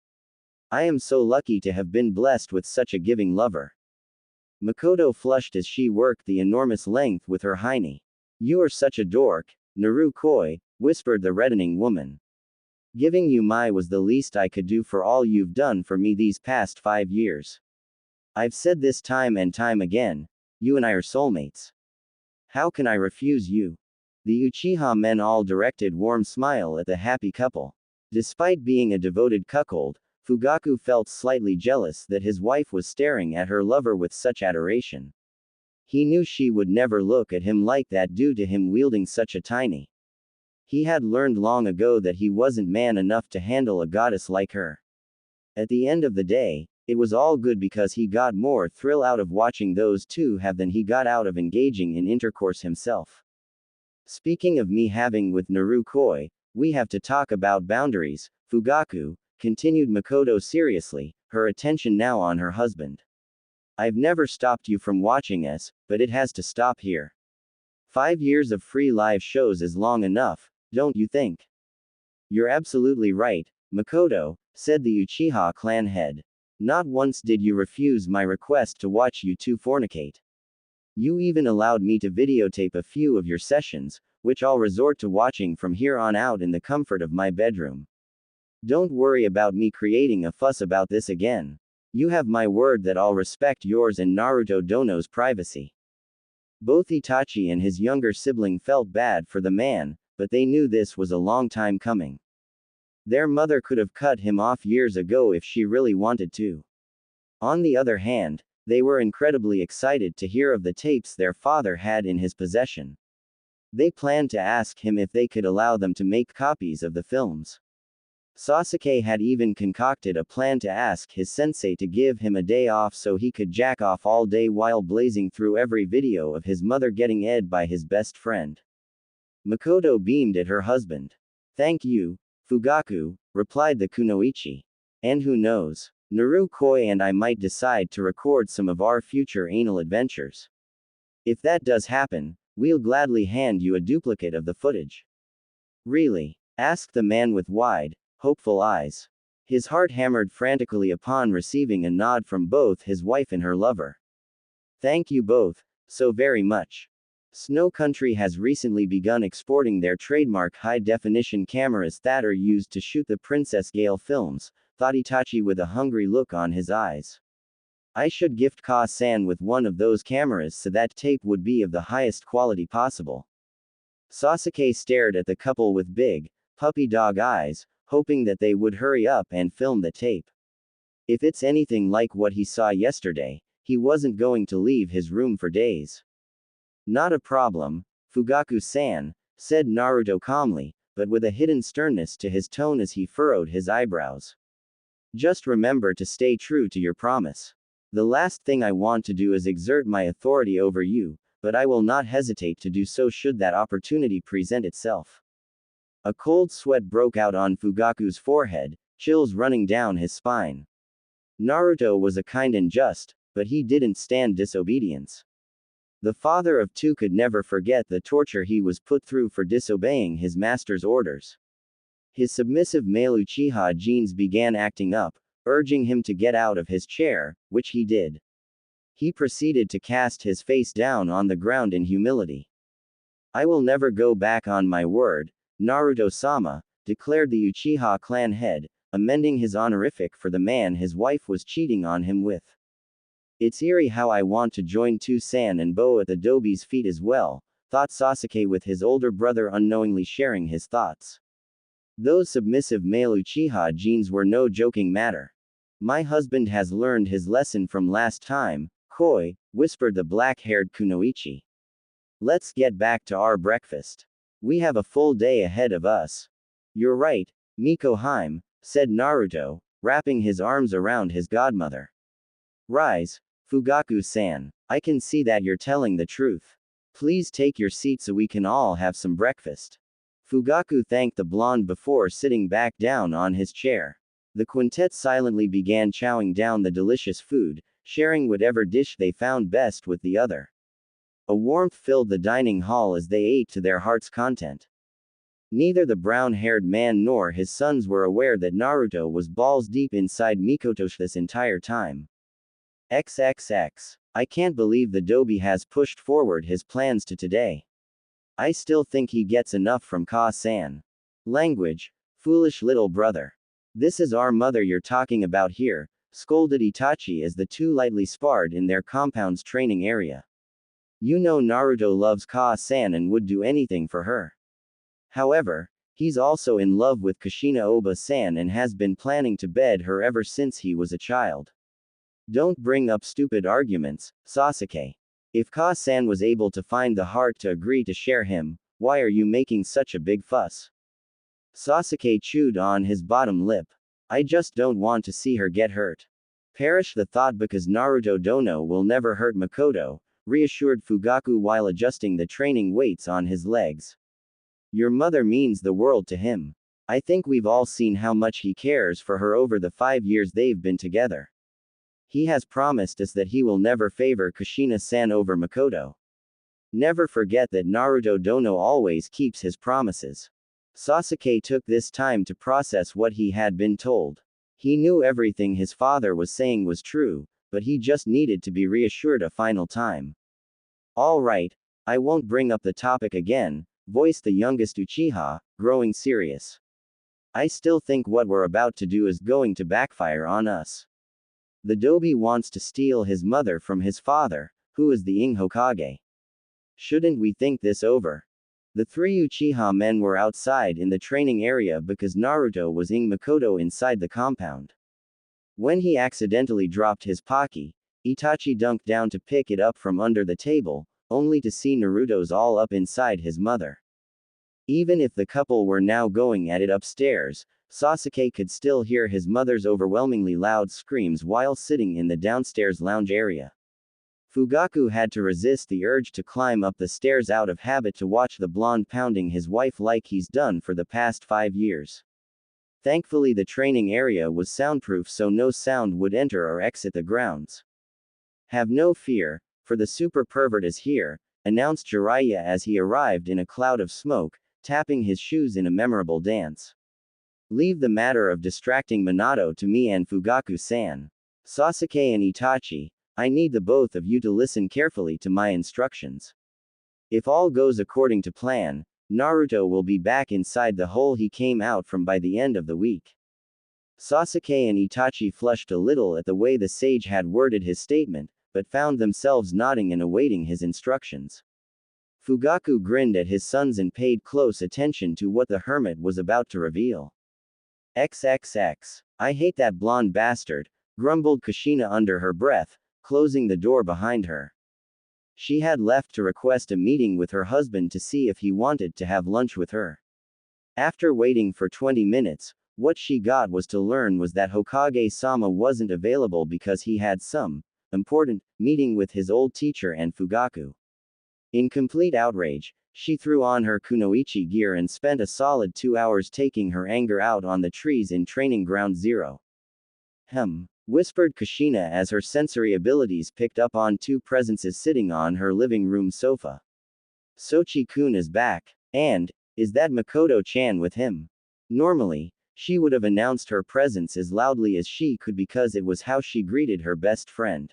I am so lucky to have been blessed with such a giving lover. Makoto flushed as she worked the enormous length with her hiney. You are such a dork, Naru-koi, whispered the reddening woman. Giving you my was the least I could do for all you've done for me these past 5 years. I've said this time and time again, you and I are soulmates. How can I refuse you? The Uchiha men all directed warm smile at the happy couple. Despite being a devoted cuckold, Fugaku felt slightly jealous that his wife was staring at her lover with such adoration. He knew she would never look at him like that due to him wielding such a tiny. He had learned long ago that he wasn't man enough to handle a goddess like her. At the end of the day, it was all good because he got more thrill out of watching those two have than he got out of engaging in intercourse himself. Speaking of me having with Naru-koi, we have to talk about boundaries, Fugaku, continued Makoto seriously, her attention now on her husband. I've never stopped you from watching us, but it has to stop here. 5 years of free live shows is long enough, don't you think? You're absolutely right, Makoto, said the Uchiha clan head. Not once did you refuse my request to watch you two fornicate. You even allowed me to videotape a few of your sessions, which I'll resort to watching from here on out in the comfort of my bedroom. Don't worry about me creating a fuss about this again. You have my word that I'll respect yours and Naruto Dono's privacy. Both Itachi and his younger sibling felt bad for the man, but they knew this was a long time coming. Their mother could have cut him off years ago if she really wanted to. On the other hand, they were incredibly excited to hear of the tapes their father had in his possession. They planned to ask him if they could allow them to make copies of the films. Sasuke had even concocted a plan to ask his sensei to give him a day off so he could jack off all day while blazing through every video of his mother getting ed by his best friend. Makoto beamed at her husband. Thank you, Fugaku, replied the kunoichi. And who knows, Naru-koi and I might decide to record some of our future anal adventures. If that does happen, we'll gladly hand you a duplicate of the footage. Really? asked the man with wide, hopeful eyes. His heart hammered frantically upon receiving a nod from both his wife and her lover. Thank you both, so very much. Snow Country has recently begun exporting their trademark high-definition cameras that are used to shoot the Princess Gale films, thought Itachi with a hungry look on his eyes. I should gift Ka-san with one of those cameras so that tape would be of the highest quality possible. Sasuke stared at the couple with big, puppy dog eyes, hoping that they would hurry up and film the tape. If it's anything like what he saw yesterday, he wasn't going to leave his room for days. Not a problem, Fugaku-san, said Naruto calmly, but with a hidden sternness to his tone as he furrowed his eyebrows. Just remember to stay true to your promise. The last thing I want to do is exert my authority over you, but I will not hesitate to do so should that opportunity present itself. A cold sweat broke out on Fugaku's forehead, chills running down his spine. Naruto was a kind and just, but he didn't stand disobedience. The father of two could never forget the torture he was put through for disobeying his master's orders. His submissive male Uchiha genes began acting up, urging him to get out of his chair, which he did. He proceeded to cast his face down on the ground in humility. I will never go back on my word, Naruto-sama, declared the Uchiha clan head, amending his honorific for the man his wife was cheating on him with. It's eerie how I want to join Two-san and bow at the Dobi's feet as well, thought Sasuke with his older brother unknowingly sharing his thoughts. Those submissive male Uchiha genes were no joking matter. My husband has learned his lesson from last time, Koi, whispered the black-haired Kunoichi. Let's get back to our breakfast. We have a full day ahead of us. You're right, Mikohime, said Naruto, wrapping his arms around his godmother. Rise, Fugaku-san. I can see that you're telling the truth. Please take your seat so we can all have some breakfast. Fugaku thanked the blonde before sitting back down on his chair. The quintet silently began chowing down the delicious food, sharing whatever dish they found best with the other. A warmth filled the dining hall as they ate to their heart's content. Neither the brown-haired man nor his sons were aware that Naruto was balls deep inside Mikoto this entire time. XXX. I can't believe the Dobi has pushed forward his plans to today. I still think he gets enough from Ka-san. Language, foolish little brother. This is our mother you're talking about here, scolded Itachi as the two lightly sparred in their compound's training area. You know Naruto loves Ka-san and would do anything for her. However, he's also in love with Kushina Oba-san and has been planning to bed her ever since he was a child. Don't bring up stupid arguments, Sasuke. If Ka-san was able to find the heart to agree to share him, why are you making such a big fuss? Sasuke chewed on his bottom lip. I just don't want to see her get hurt. Perish the thought because Naruto Dono will never hurt Makoto, reassured Fugaku while adjusting the training weights on his legs. Your mother means the world to him. I think we've all seen how much he cares for her over the 5 years they've been together. He has promised us that he will never favor Kushina-san over Makoto. Never forget that Naruto Dono always keeps his promises. Sasuke took this time to process what he had been told. He knew everything his father was saying was true, but he just needed to be reassured a final time. All right, I won't bring up the topic again, voiced the youngest Uchiha, growing serious. I still think what we're about to do is going to backfire on us. The Dobi wants to steal his mother from his father, who is the Ing Hokage. Shouldn't we think this over? The three Uchiha men were outside in the training area because Naruto was Ing Makoto inside the compound. When he accidentally dropped his Paki, Itachi dunked down to pick it up from under the table, only to see Naruto's all up inside his mother. Even if the couple were now going at it upstairs, Sasuke could still hear his mother's overwhelmingly loud screams while sitting in the downstairs lounge area. Fugaku had to resist the urge to climb up the stairs out of habit to watch the blonde pounding his wife like he's done for the past 5 years. Thankfully the training area was soundproof so no sound would enter or exit the grounds. Have no fear, for the super pervert is here, announced Jiraiya as he arrived in a cloud of smoke, tapping his shoes in a memorable dance. Leave the matter of distracting Minato to me and Fugaku-san. Sasuke and Itachi, I need the both of you to listen carefully to my instructions. If all goes according to plan, Naruto will be back inside the hole he came out from by the end of the week. Sasuke and Itachi flushed a little at the way the sage had worded his statement, but found themselves nodding and awaiting his instructions. Fugaku grinned at his sons and paid close attention to what the hermit was about to reveal. XXX. I hate that blonde bastard, grumbled Kushina under her breath, closing the door behind her. She had left to request a meeting with her husband to see if he wanted to have lunch with her. After waiting for 20 minutes, what she got was to learn was that Hokage-sama wasn't available because he had some important meeting with his old teacher and Fugaku. In complete outrage, she threw on her kunoichi gear and spent a solid 2 hours taking her anger out on the trees in Training Ground Zero. Whispered Kushina as her sensory abilities picked up on two presences sitting on her living room sofa. Sochi-kun is back. And, is that Makoto-chan with him? Normally, she would have announced her presence as loudly as she could because it was how she greeted her best friend.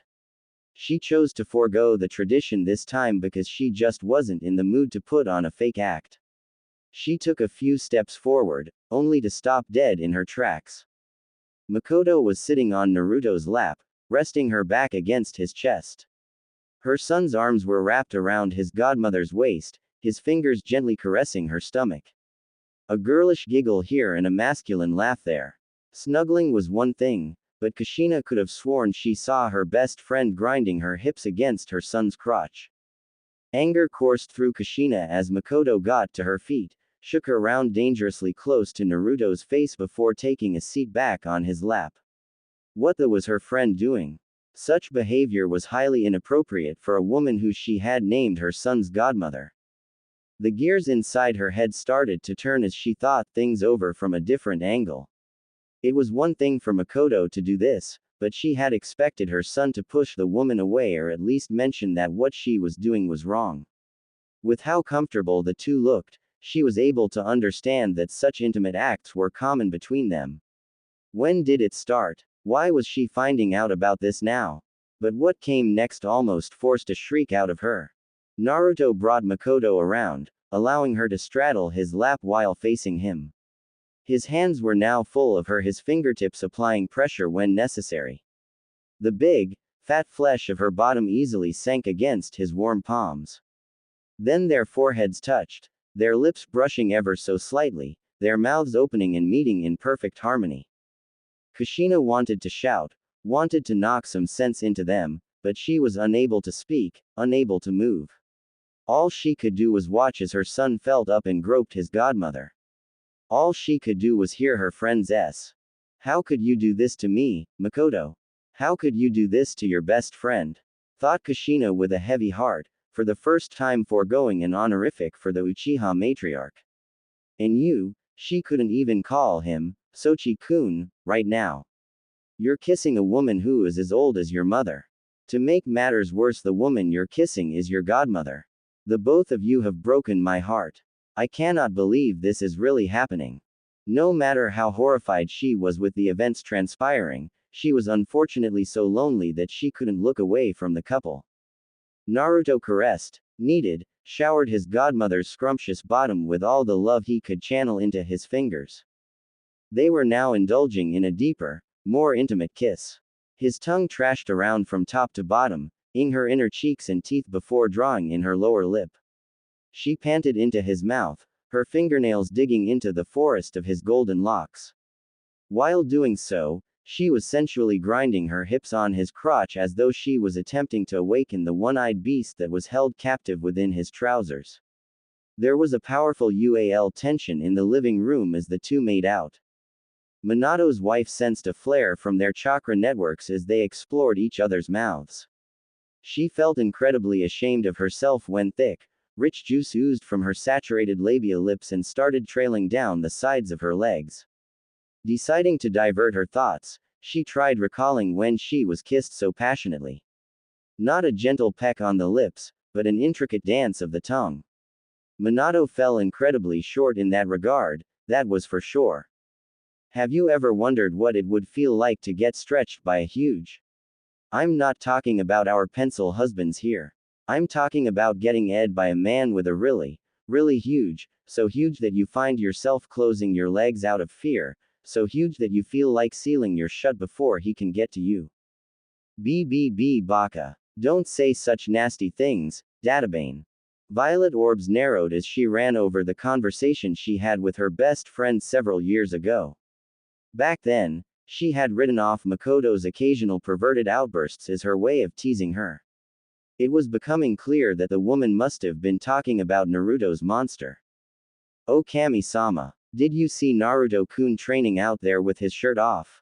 She chose to forego the tradition this time because she just wasn't in the mood to put on a fake act. She took a few steps forward, only to stop dead in her tracks. Makoto was sitting on Naruto's lap, resting her back against his chest. Her son's arms were wrapped around his godmother's waist, his fingers gently caressing her stomach. A girlish giggle here and a masculine laugh there. Snuggling was one thing, but Kushina could have sworn she saw her best friend grinding her hips against her son's crotch. Anger coursed through Kushina as Makoto got to her feet, shook her round dangerously close to Naruto's face before taking a seat back on his lap. What the was her friend doing? Such behavior was highly inappropriate for a woman who she had named her son's godmother. The gears inside her head started to turn as she thought things over from a different angle. It was one thing for Makoto to do this, but she had expected her son to push the woman away or at least mention that what she was doing was wrong. With how comfortable the two looked, she was able to understand that such intimate acts were common between them. When did it start? Why was she finding out about this now? But what came next almost forced a shriek out of her. Naruto brought Makoto around, allowing her to straddle his lap while facing him. His hands were now full of her, his fingertips applying pressure when necessary. The big, fat flesh of her bottom easily sank against his warm palms. Then their foreheads touched, their lips brushing ever so slightly, their mouths opening and meeting in perfect harmony. Kushina wanted to shout, wanted to knock some sense into them, but she was unable to speak, unable to move. All she could do was watch as her son felt up and groped his godmother. All she could do was hear her friend's s. How could you do this to me, Makoto? How could you do this to your best friend? Thought Kushina with a heavy heart, for the first time foregoing an honorific for the Uchiha matriarch. And you, she couldn't even call him, Sochi-kun, right now. You're kissing a woman who is as old as your mother. To make matters worse, the woman you're kissing is your godmother. The both of you have broken my heart. I cannot believe this is really happening. No matter how horrified she was with the events transpiring, she was unfortunately so lonely that she couldn't look away from the couple. Naruto caressed, kneaded, showered his godmother's scrumptious bottom with all the love he could channel into his fingers. They were now indulging in a deeper, more intimate kiss. His tongue trashed around from top to bottom, ing her inner cheeks and teeth before drawing in her lower lip. She panted into his mouth, her fingernails digging into the forest of his golden locks. While doing so, she was sensually grinding her hips on his crotch as though she was attempting to awaken the one-eyed beast that was held captive within his trousers. There was a powerful UAL tension in the living room as the two made out. Minato's wife sensed a flare from their chakra networks as they explored each other's mouths. She felt incredibly ashamed of herself when thick, rich juice oozed from her saturated labia lips and started trailing down the sides of her legs. Deciding to divert her thoughts, she tried recalling when she was kissed so passionately. Not a gentle peck on the lips, but an intricate dance of the tongue. Minato fell incredibly short in that regard, that was for sure. Have you ever wondered what it would feel like to get stretched by a huge? I'm not talking about our pencil husbands here. I'm talking about getting ed by a man with a really, really huge, so huge that you find yourself closing your legs out of fear, so huge that you feel like sealing your shut before he can get to you. BBB Baka. Don't say such nasty things, Databane. Violet orbs narrowed as she ran over the conversation she had with her best friend several years ago. Back then, she had written off Makoto's occasional perverted outbursts as her way of teasing her. It was becoming clear that the woman must have been talking about Naruto's monster. Oh Kami-sama, did you see Naruto-kun training out there with his shirt off?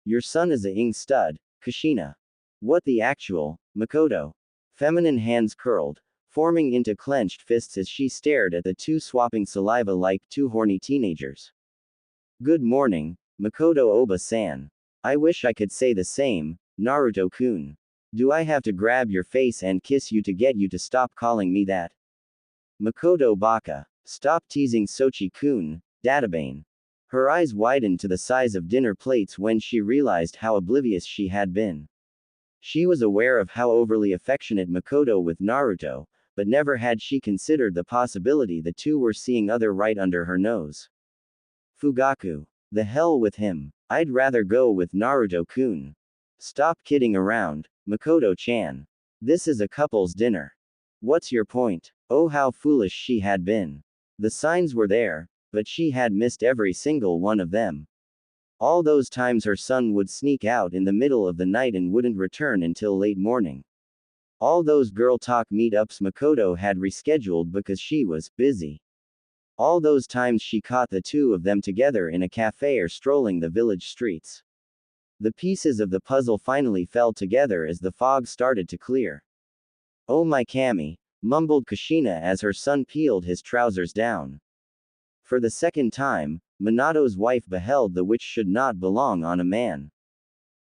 Your son is a ing stud, Kushina. What the actual, Makoto? Feminine hands curled, forming into clenched fists as she stared at the two swapping saliva like two horny teenagers. Good morning, Makoto Oba-san. I wish I could say the same, Naruto-kun. Do I have to grab your face and kiss you to get you to stop calling me that? Makoto Baka. Stop teasing Sochi-kun, Databane. Her eyes widened to the size of dinner plates when she realized how oblivious she had been. She was aware of how overly affectionate Makoto with Naruto, but never had she considered the possibility the two were seeing other right under her nose. Fugaku. The hell with him. I'd rather go with Naruto-kun. Stop kidding around, Makoto-chan. This is a couple's dinner. What's your point? Oh, how foolish she had been. The signs were there, but she had missed every single one of them. All those times her son would sneak out in the middle of the night and wouldn't return until late morning. All those girl talk meetups Makoto had rescheduled because she was busy. All those times she caught the two of them together in a cafe or strolling the village streets. The pieces of the puzzle finally fell together as the fog started to clear. Oh my Kami, mumbled Kushina as her son peeled his trousers down. For the second time, Minato's wife beheld the which should not belong on a man.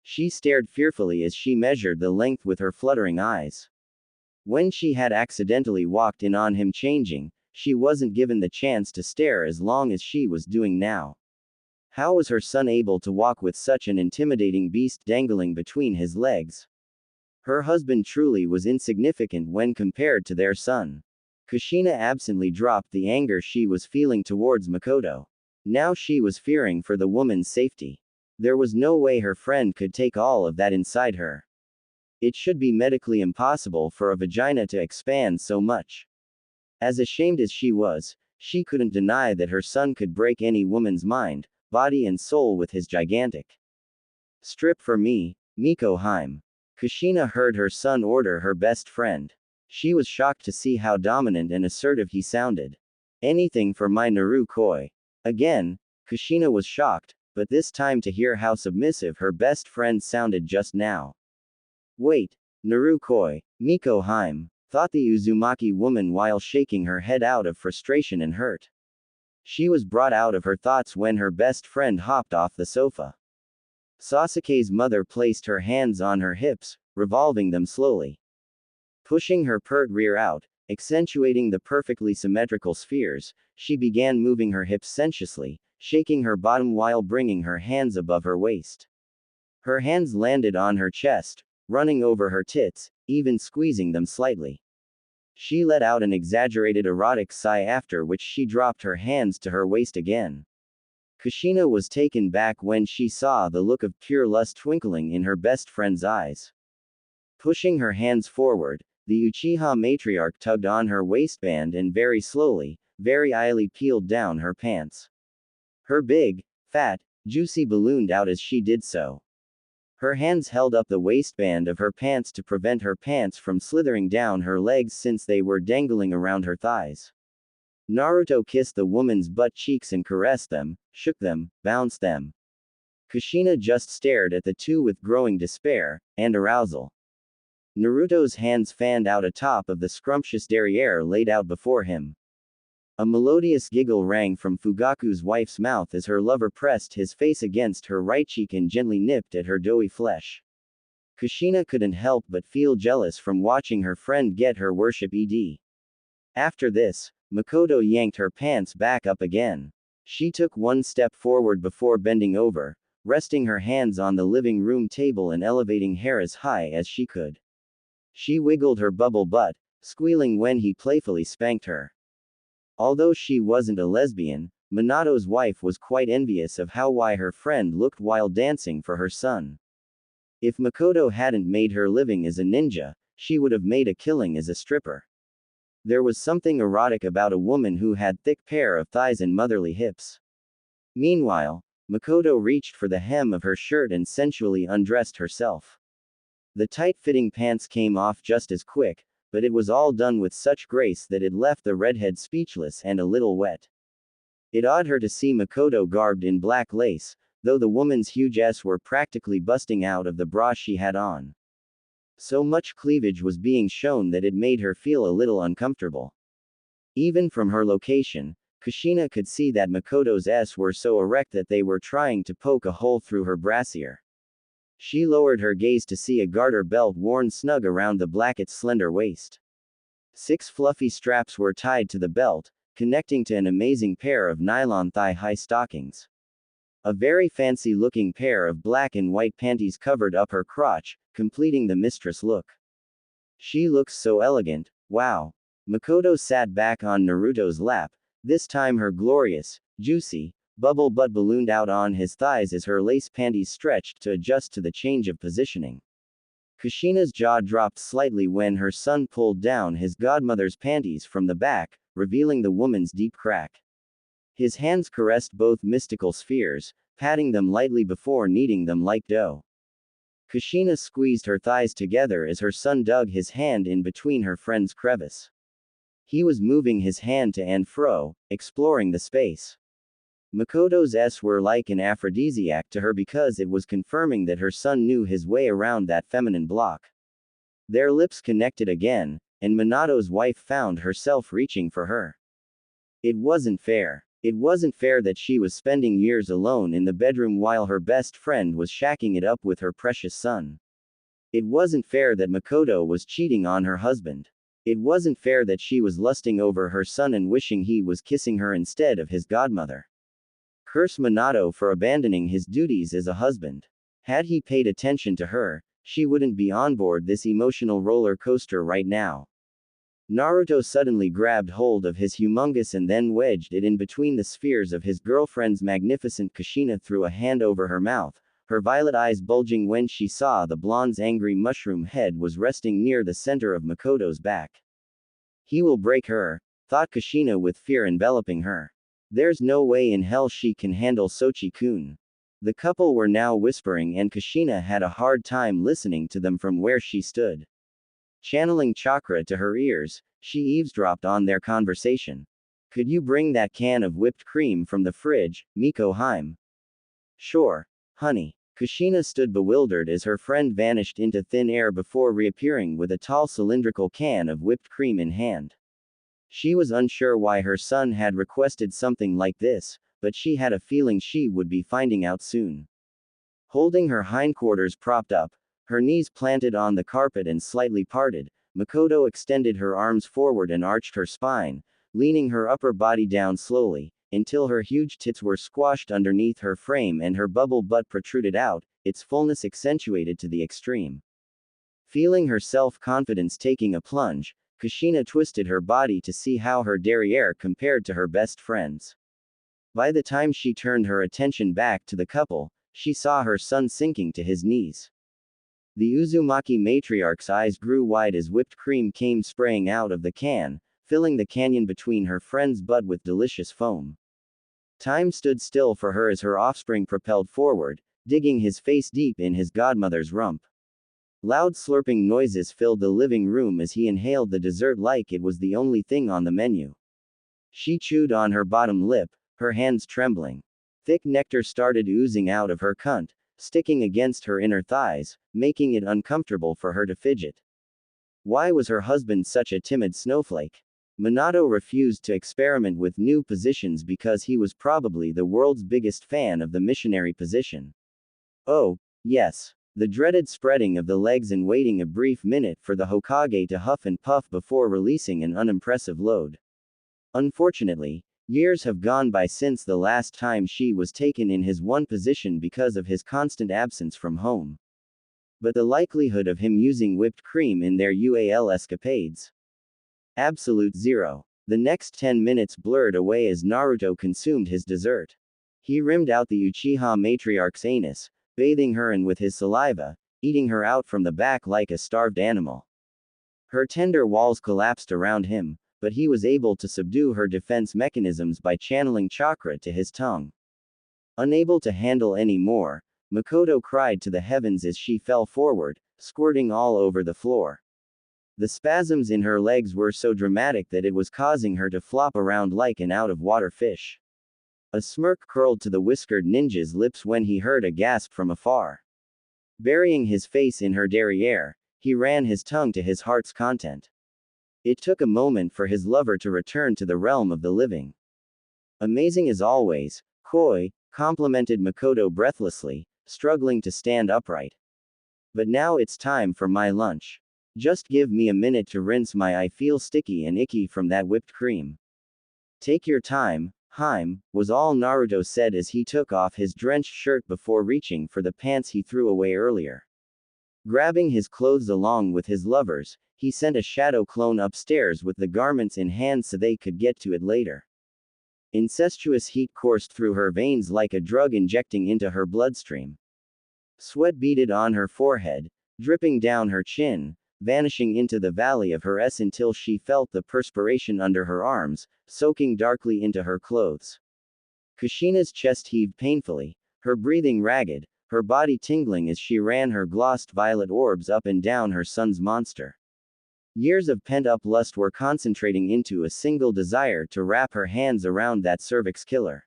She stared fearfully as she measured the length with her fluttering eyes. When she had accidentally walked in on him changing, she wasn't given the chance to stare as long as she was doing now. How was her son able to walk with such an intimidating beast dangling between his legs? Her husband truly was insignificant when compared to their son. Kushina absently dropped the anger she was feeling towards Makoto. Now she was fearing for the woman's safety. There was no way her friend could take all of that inside her. It should be medically impossible for a vagina to expand so much. As ashamed as she was, she couldn't deny that her son could break any woman's mind, body and soul with his gigantic strip for me, Miko Heim. Kushina heard her son order her best friend. She was shocked to see how dominant and assertive he sounded. Anything for my Naru-koi. Again, Kushina was shocked, but this time to hear how submissive her best friend sounded just now. Wait, Naru-koi, Miko Heim, thought the Uzumaki woman while shaking her head out of frustration and hurt. She was brought out of her thoughts when her best friend hopped off the sofa. Sasuke's mother placed her hands on her hips, revolving them slowly. Pushing her pert rear out, accentuating the perfectly symmetrical spheres, she began moving her hips sensuously, shaking her bottom while bringing her hands above her waist. Her hands landed on her chest, running over her tits, even squeezing them slightly. She let out an exaggerated erotic sigh after which she dropped her hands to her waist again. Kushina was taken back when she saw the look of pure lust twinkling in her best friend's eyes. Pushing her hands forward, the Uchiha matriarch tugged on her waistband and very slowly, very idly peeled down her pants. Her big, fat, juicy ballooned out as she did so. Her hands held up the waistband of her pants to prevent her pants from slithering down her legs since they were dangling around her thighs. Naruto kissed the woman's butt cheeks and caressed them, shook them, bounced them. Kushina just stared at the two with growing despair and arousal. Naruto's hands fanned out atop of the scrumptious derriere laid out before him. A melodious giggle rang from Fugaku's wife's mouth as her lover pressed his face against her right cheek and gently nipped at her doughy flesh. Kushina couldn't help but feel jealous from watching her friend get her worship ed. After this, Makoto yanked her pants back up again. She took one step forward before bending over, resting her hands on the living room table and elevating hair as high as she could. She wiggled her bubble butt, squealing when he playfully spanked her. Although she wasn't a lesbian, Minato's wife was quite envious of how her friend looked while dancing for her son. If Makoto hadn't made her living as a ninja, she would have made a killing as a stripper. There was something erotic about a woman who had thick pair of thighs and motherly hips. Meanwhile, Makoto reached for the hem of her shirt and sensually undressed herself. The tight-fitting pants came off just as quick, but it was all done with such grace that it left the redhead speechless and a little wet. It awed her to see Makoto garbed in black lace, though the woman's huge S were practically busting out of the bra she had on. So much cleavage was being shown that it made her feel a little uncomfortable. Even from her location, Kushina could see that Makoto's S were so erect that they were trying to poke a hole through her brassiere. She lowered her gaze to see a garter belt worn snug around the blacket's slender waist. 6 fluffy straps were tied to the belt, connecting to an amazing pair of nylon thigh-high stockings. A very fancy-looking pair of black and white panties covered up her crotch, completing the mistress look. She looks so elegant, wow. Makoto sat back on Naruto's lap, this time her glorious, juicy, bubble butt ballooned out on his thighs as her lace panties stretched to adjust to the change of positioning. Kushina's jaw dropped slightly when her son pulled down his godmother's panties from the back, revealing the woman's deep crack. His hands caressed both mystical spheres, patting them lightly before kneading them like dough. Kushina squeezed her thighs together as her son dug his hand in between her friend's crevice. He was moving his hand to and fro, exploring the space. Makoto's S were like an aphrodisiac to her because it was confirming that her son knew his way around that feminine block. Their lips connected again, and Minato's wife found herself reaching for her. It wasn't fair. It wasn't fair that she was spending years alone in the bedroom while her best friend was shacking it up with her precious son. It wasn't fair that Makoto was cheating on her husband. It wasn't fair that she was lusting over her son and wishing he was kissing her instead of his godmother. Curse Minato for abandoning his duties as a husband. Had he paid attention to her, she wouldn't be on board this emotional roller coaster right now. Naruto suddenly grabbed hold of his humongous and then wedged it in between the spheres of his girlfriend's magnificent. Kushina threw a hand over her mouth, her violet eyes bulging when she saw the blonde's angry mushroom head was resting near the center of Makoto's back. He will break her, thought Kushina with fear enveloping her. There's no way in hell she can handle Sochi-kun. The couple were now whispering and Kushina had a hard time listening to them from where she stood. Channeling chakra to her ears, she eavesdropped on their conversation. Could you bring that can of whipped cream from the fridge, Miko Heim? Sure, honey. Kushina stood bewildered as her friend vanished into thin air before reappearing with a tall cylindrical can of whipped cream in hand. She was unsure why her son had requested something like this, but she had a feeling she would be finding out soon. Holding her hindquarters propped up, her knees planted on the carpet and slightly parted, Makoto extended her arms forward and arched her spine, leaning her upper body down slowly, until her huge tits were squashed underneath her frame and her bubble butt protruded out, its fullness accentuated to the extreme. Feeling her self-confidence taking a plunge, Kushina twisted her body to see how her derriere compared to her best friend's. By the time she turned her attention back to the couple, she saw her son sinking to his knees. The Uzumaki matriarch's eyes grew wide as whipped cream came spraying out of the can, filling the canyon between her friend's butt with delicious foam. Time stood still for her as her offspring propelled forward, digging his face deep in his godmother's rump. Loud slurping noises filled the living room as he inhaled the dessert like it was the only thing on the menu. She chewed on her bottom lip, her hands trembling. Thick nectar started oozing out of her cunt, sticking against her inner thighs, making it uncomfortable for her to fidget. Why was her husband such a timid snowflake? Minato refused to experiment with new positions because he was probably the world's biggest fan of the missionary position. Oh, yes. The dreaded spreading of the legs and waiting a brief minute for the Hokage to huff and puff before releasing an unimpressive load. Unfortunately, years have gone by since the last time she was taken in his one position because of his constant absence from home. But the likelihood of him using whipped cream in their UAL escapades? Absolute zero. The next 10 minutes blurred away as Naruto consumed his dessert. He rimmed out the Uchiha matriarch's anus, bathing her in with his saliva, eating her out from the back like a starved animal. Her tender walls collapsed around him, but he was able to subdue her defense mechanisms by channeling chakra to his tongue. Unable to handle any more, Makoto cried to the heavens as she fell forward, squirting all over the floor. The spasms in her legs were so dramatic that it was causing her to flop around like an out-of-water fish. A smirk curled to the whiskered ninja's lips when he heard a gasp from afar. Burying his face in her derriere, he ran his tongue to his heart's content. It took a moment for his lover to return to the realm of the living. Amazing as always, Koi, complimented Makoto breathlessly, struggling to stand upright. But now it's time for my lunch. Just give me a minute to rinse my eye, feel sticky and icky from that whipped cream. Take your time, Haim, was all Naruto said as he took off his drenched shirt before reaching for the pants he threw away earlier. Grabbing his clothes along with his lover's, he sent a shadow clone upstairs with the garments in hand so they could get to it later. Incestuous heat coursed through her veins like a drug injecting into her bloodstream. Sweat beaded on her forehead, dripping down her chin, vanishing into the valley of her S until she felt the perspiration under her arms, soaking darkly into her clothes. Kushina's chest heaved painfully, her breathing ragged, her body tingling as she ran her glossed violet orbs up and down her son's monster. Years of pent-up lust were concentrating into a single desire to wrap her hands around that cervix killer.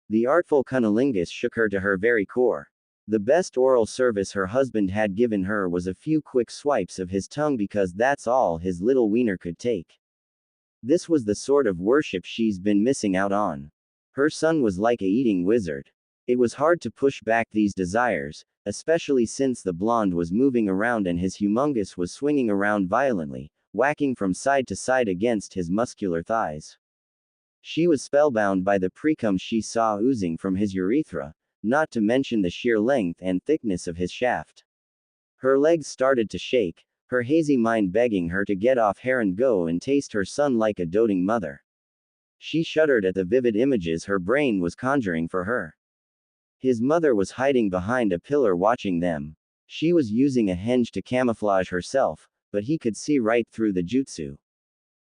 The artful cunnilingus shook her to her very core. The best oral service her husband had given her was a few quick swipes of his tongue because that's all his little wiener could take. This was the sort of worship she's been missing out on. Her son was like a eating wizard. It was hard to push back these desires, especially since the blonde was moving around and his humongous was swinging around violently, whacking from side to side against his muscular thighs. She was spellbound by the precum she saw oozing from his urethra, not to mention the sheer length and thickness of his shaft. Her legs started to shake, her hazy mind begging her to get off her and go and taste her son like a doting mother. She shuddered at the vivid images her brain was conjuring for her. His mother was hiding behind a pillar watching them. She was using a henge to camouflage herself, but he could see right through the jutsu.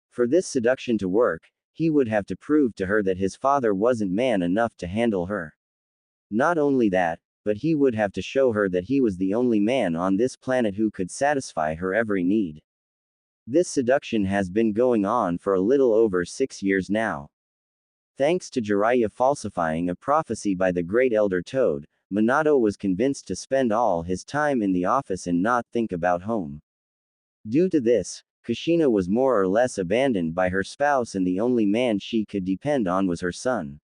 For this seduction to work, he would have to prove to her that his father wasn't man enough to handle her. Not only that, but he would have to show her that he was the only man on this planet who could satisfy her every need. This seduction has been going on for a little over 6 years now. Thanks to Jiraiya falsifying a prophecy by the great elder Toad, Minato was convinced to spend all his time in the office and not think about home. Due to this, Kushina was more or less abandoned by her spouse and the only man she could depend on was her son.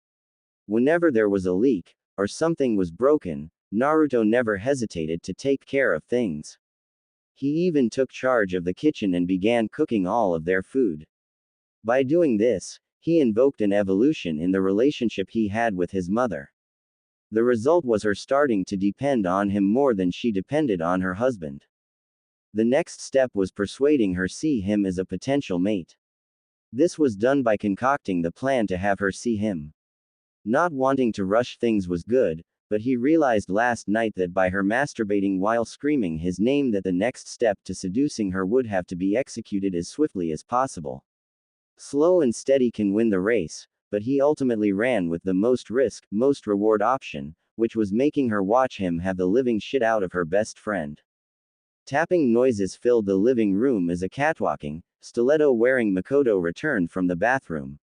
Whenever there was a leak, or something was broken, Naruto never hesitated to take care of things. He even took charge of the kitchen and began cooking all of their food. By doing this, he invoked an evolution in the relationship he had with his mother. The result was her starting to depend on him more than she depended on her husband. The next step was persuading her see him as a potential mate. This was done by concocting the plan to have her see him. Not wanting to rush things was good, but he realized last night that by her masturbating while screaming his name that the next step to seducing her would have to be executed as swiftly as possible. Slow and steady can win the race, but he ultimately ran with the most risk, most reward option, which was making her watch him have the living shit out of her best friend. Tapping noises filled the living room as a catwalking, stiletto-wearing Makoto returned from the bathroom.